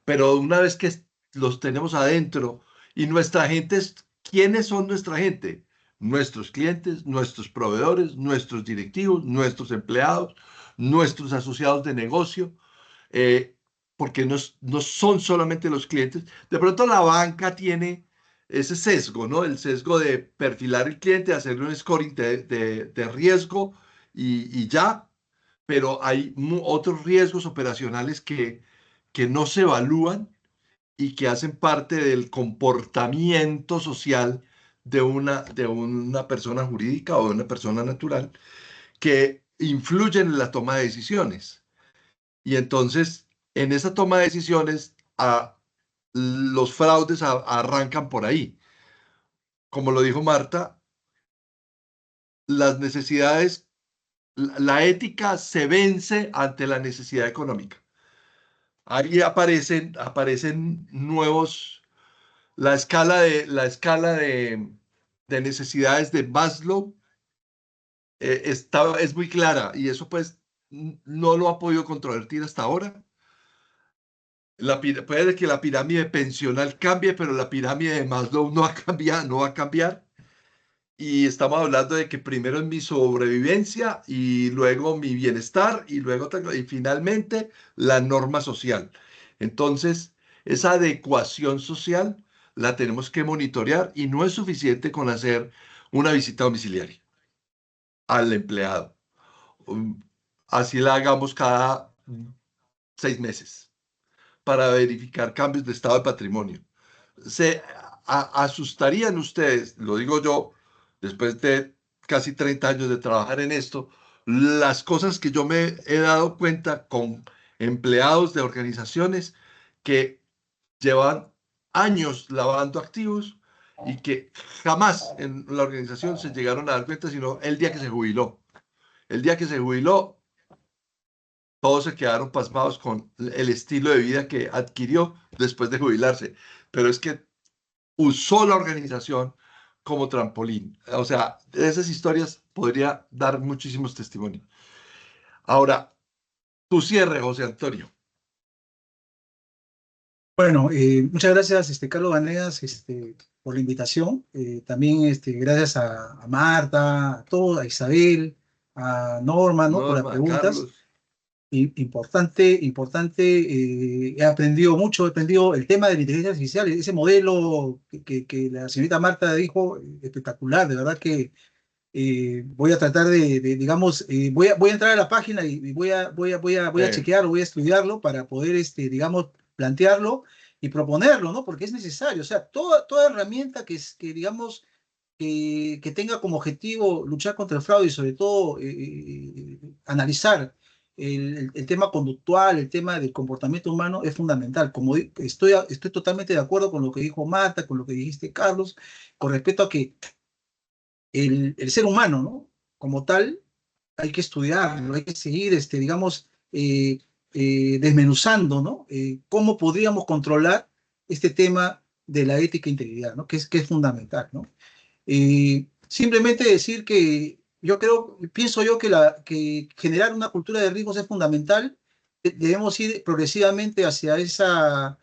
Pero una vez que los tenemos adentro, y nuestra gente ¿quiénes son nuestra gente? Nuestros clientes, nuestros proveedores, nuestros directivos, nuestros empleados, nuestros asociados de negocio, eh, porque no son solamente los clientes. De pronto la banca tiene ese sesgo, ¿no? El sesgo de perfilar el cliente, hacerle un scoring de riesgo y ya, pero hay otros riesgos operacionales que no se evalúan y que hacen parte del comportamiento social de una persona jurídica o de una persona natural, que influyen en la toma de decisiones. Y entonces, en esa toma de decisiones, los fraudes arrancan por ahí. Como lo dijo Marta, las necesidades, la ética se vence ante la necesidad económica. Ahí aparecen nuevos, la escala de necesidades de Maslow es muy clara, y eso pues no lo ha podido controvertir hasta ahora. Puede que la pirámide pensional cambie, pero la pirámide de Maslow no ha cambiado, no va a cambiar. Y estamos hablando de que primero es mi sobrevivencia y luego mi bienestar y finalmente la norma social. Entonces, esa adecuación social la tenemos que monitorear, y no es suficiente con hacer una visita domiciliaria al empleado. Um, Así la hagamos cada 6 meses para verificar cambios de estado de patrimonio. Se asustarían ustedes, lo digo yo, después de casi 30 años de trabajar en esto, las cosas que yo me he dado cuenta con empleados de organizaciones que llevan años lavando activos y que jamás en la organización se llegaron a dar cuenta, sino el día que se jubiló. El día que se jubiló, todos se quedaron pasmados con el estilo de vida que adquirió después de jubilarse. Pero es que usó la organización como trampolín. O sea, de esas historias podría dar muchísimos testimonios. Ahora, tu cierre, José Antonio. Bueno, muchas gracias, Carlos Vanegas, por la invitación. También, gracias a Marta, a todos, a Isabel, a Norma, ¿no? Por las Norma, preguntas. Carlos. Importante, he aprendido mucho, he aprendido el tema de la inteligencia artificial, ese modelo que la señorita Marta dijo, espectacular, de verdad que voy a tratar digamos, voy a entrar a la página y voy a chequearlo, voy a estudiarlo para poder, digamos, plantearlo y proponerlo, ¿no? Porque es necesario, o sea, toda herramienta digamos, que tenga como objetivo luchar contra el fraude y sobre todo analizar el tema conductual, el tema del comportamiento humano es fundamental. Estoy totalmente de acuerdo con lo que dijo Marta, con lo que dijiste, Carlos, con respecto a que el ser humano, ¿no? Como tal, hay que estudiarlo, hay que seguir, digamos, desmenuzando, ¿no? Cómo podríamos controlar este tema de la ética e integridad, ¿no? Que es fundamental, ¿no? Simplemente decir que pienso yo que generar una cultura de riesgos es fundamental. Debemos ir progresivamente hacia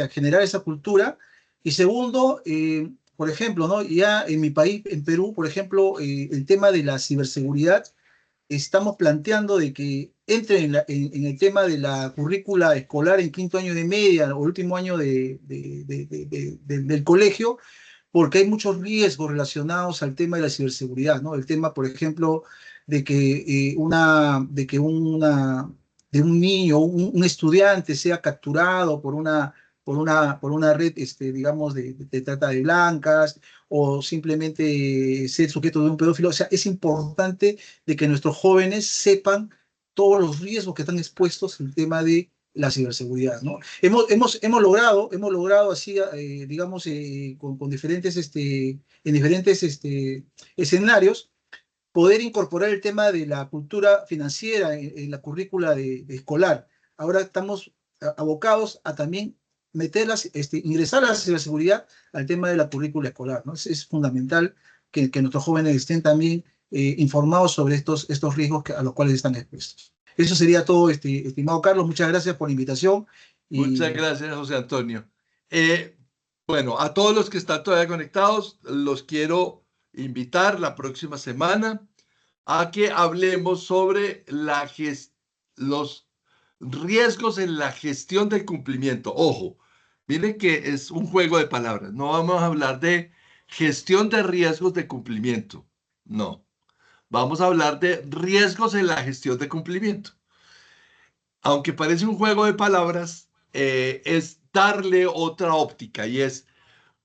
generar esa cultura. Y segundo, por ejemplo, ¿no? Ya en mi país, en Perú, por ejemplo, el tema de la ciberseguridad, estamos planteando de que entre en el tema de la currícula escolar en quinto año de media o último año del colegio, porque hay muchos riesgos relacionados al tema de la ciberseguridad, ¿no? El tema, por ejemplo, de que, de un niño, un estudiante sea capturado por una red, digamos, de trata de blancas, o simplemente ser sujeto de un pedófilo. O sea, es importante de que nuestros jóvenes sepan todos los riesgos que están expuestos en el tema de la ciberseguridad, ¿no? Hemos logrado así, digamos, con diferentes, en diferentes escenarios, poder incorporar el tema de la cultura financiera en la currícula de escolar. Ahora estamos abocados a también ingresar a la ciberseguridad al tema de la currícula escolar, ¿no? Es fundamental que nuestros jóvenes estén también informados sobre estos riesgos a los cuales están expuestos. Eso sería todo, estimado Carlos. Muchas gracias por la invitación. Muchas gracias, José Antonio. Bueno, a todos los que están todavía conectados, los quiero invitar la próxima semana a que hablemos sobre los riesgos en la gestión del cumplimiento. Ojo, miren que es un juego de palabras. No vamos a hablar de gestión de riesgos de cumplimiento. No. Vamos a hablar de riesgos en la gestión de cumplimiento. Aunque parece un juego de palabras, es darle otra óptica, y es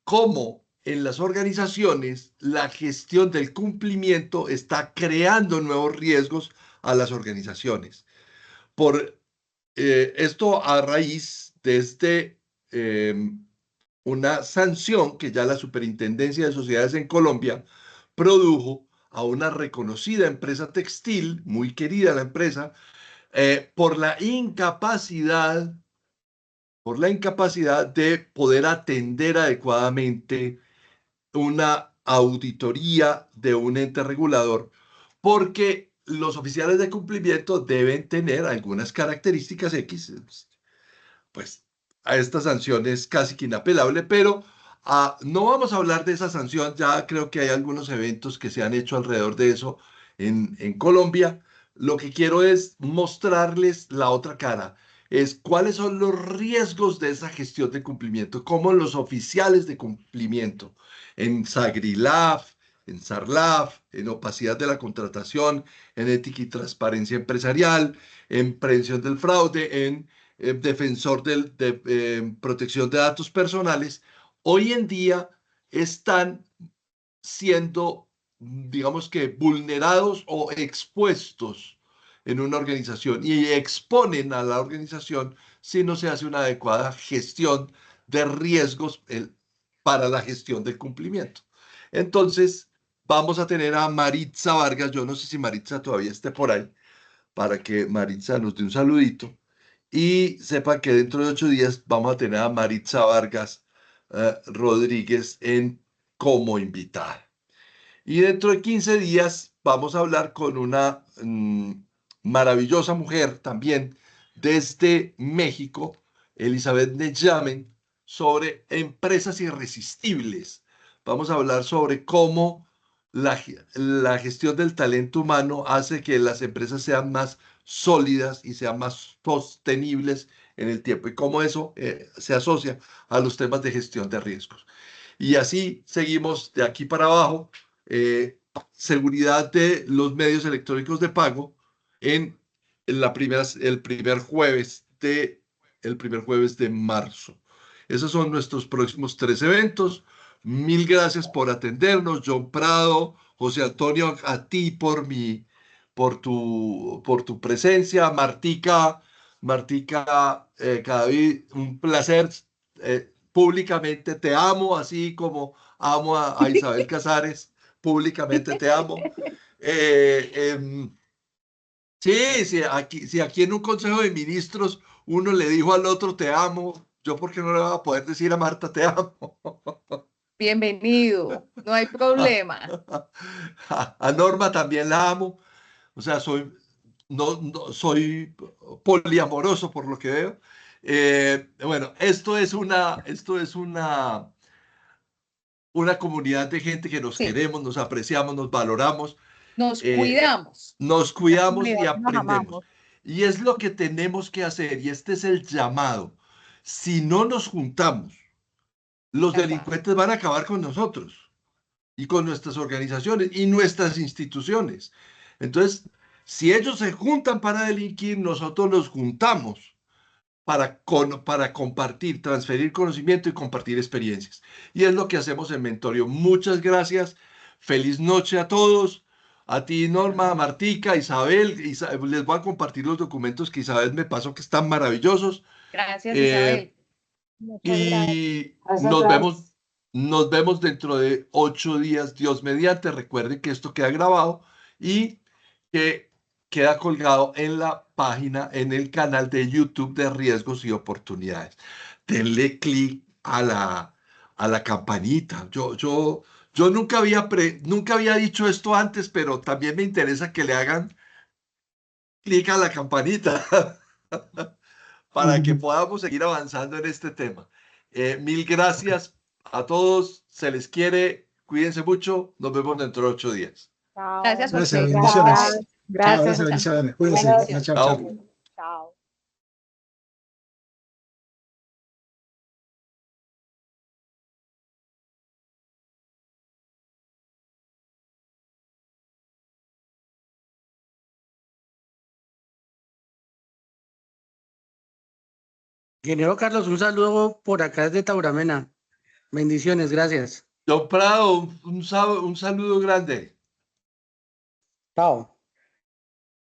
cómo en las organizaciones la gestión del cumplimiento está creando nuevos riesgos a las organizaciones. Por esto a raíz de una sanción que ya la Superintendencia de Sociedades en Colombia produjo a una reconocida empresa textil, muy querida la empresa, por la incapacidad de poder atender adecuadamente una auditoría de un ente regulador, porque los oficiales de cumplimiento deben tener algunas características X. Pues a esta sanción es casi que inapelable, pero no vamos a hablar de esa sanción. Ya creo que hay algunos eventos que se han hecho alrededor de eso en Colombia. Lo que quiero es mostrarles la otra cara, es cuáles son los riesgos de esa gestión de cumplimiento, cómo los oficiales de cumplimiento en Sagrilaf, en Sarlaf, en opacidad de la contratación, en ética y transparencia empresarial, en prevención del fraude, en defensor de protección de datos personales, hoy en día están siendo, digamos que, vulnerados o expuestos en una organización, y exponen a la organización si no se hace una adecuada gestión de riesgos para la gestión del cumplimiento. Entonces, vamos a tener a Maritza Vargas. Yo no sé si Maritza todavía esté por ahí, para que Maritza nos dé un saludito. Y sepa que dentro de 8 días vamos a tener a Maritza Vargas Rodríguez como invitada. Y dentro de 15 días vamos a hablar con una maravillosa mujer también desde México, Elizabeth Neyamen, sobre empresas irresistibles. Vamos a hablar sobre cómo la gestión del talento humano hace que las empresas sean más sólidas y sean más sostenibles en el tiempo, y cómo eso se asocia a los temas de gestión de riesgos. Y así seguimos de aquí para abajo. Seguridad de los medios electrónicos de pago en el primer jueves de marzo. Esos son nuestros próximos 3 eventos. Mil gracias por atendernos, John Prado, José Antonio, a ti por tu presencia. Martica, Cadavid, un placer. Públicamente te amo, así como amo a Isabel Casares, públicamente te amo. Eh, em, sí, si aquí en un consejo de ministros uno le dijo al otro te amo, yo por qué no le voy a poder decir a Marta te amo. Bienvenido, no hay problema. A Norma también la amo, o sea, soy poliamoroso por lo que veo. Bueno, esto es una comunidad de gente que nos Sí, queremos, nos apreciamos, nos valoramos, nos eh, cuidamos. nos Una cuidamos y comunidad que nos aprendemos. amamos. Y es lo que tenemos que hacer, y este es el llamado. Si no nos juntamos, los ¿Verdad? delincuentes van a acabar con nosotros y con nuestras organizaciones y nuestras instituciones. Entonces, si ellos se juntan para delinquir, nosotros los juntamos para compartir, transferir conocimiento y compartir experiencias. Y es lo que hacemos en Mentorio. Muchas gracias. Feliz noche a todos. A ti, Norma, Martica, Isabel. Les voy a compartir los documentos que Isabel me pasó, que están maravillosos. Gracias, Eh, Isabel. Muchas gracias. y Gracias, gracias. nos vemos dentro de 8 días, Dios mediante. Recuerden que esto queda grabado y que queda colgado en la página, en el canal de YouTube de Riesgos y Oportunidades. Denle clic a la campanita. Yo nunca había dicho esto antes, pero también me interesa que le hagan clic a la campanita para que podamos seguir avanzando en este tema. Mil gracias a todos, se les quiere, cuídense mucho, nos vemos dentro de 8 días. Gracias, Chao. Gracias, José. bendiciones. Chao. Gracias. Chao, Gracias. gracias, bendiciones. Cuídense. Bendiciones. Chao, Chao. chao. Chao. Ingeniero Carlos, un saludo por acá desde Tauramena. Bendiciones, gracias. Don Prado, un saludo grande. Chao.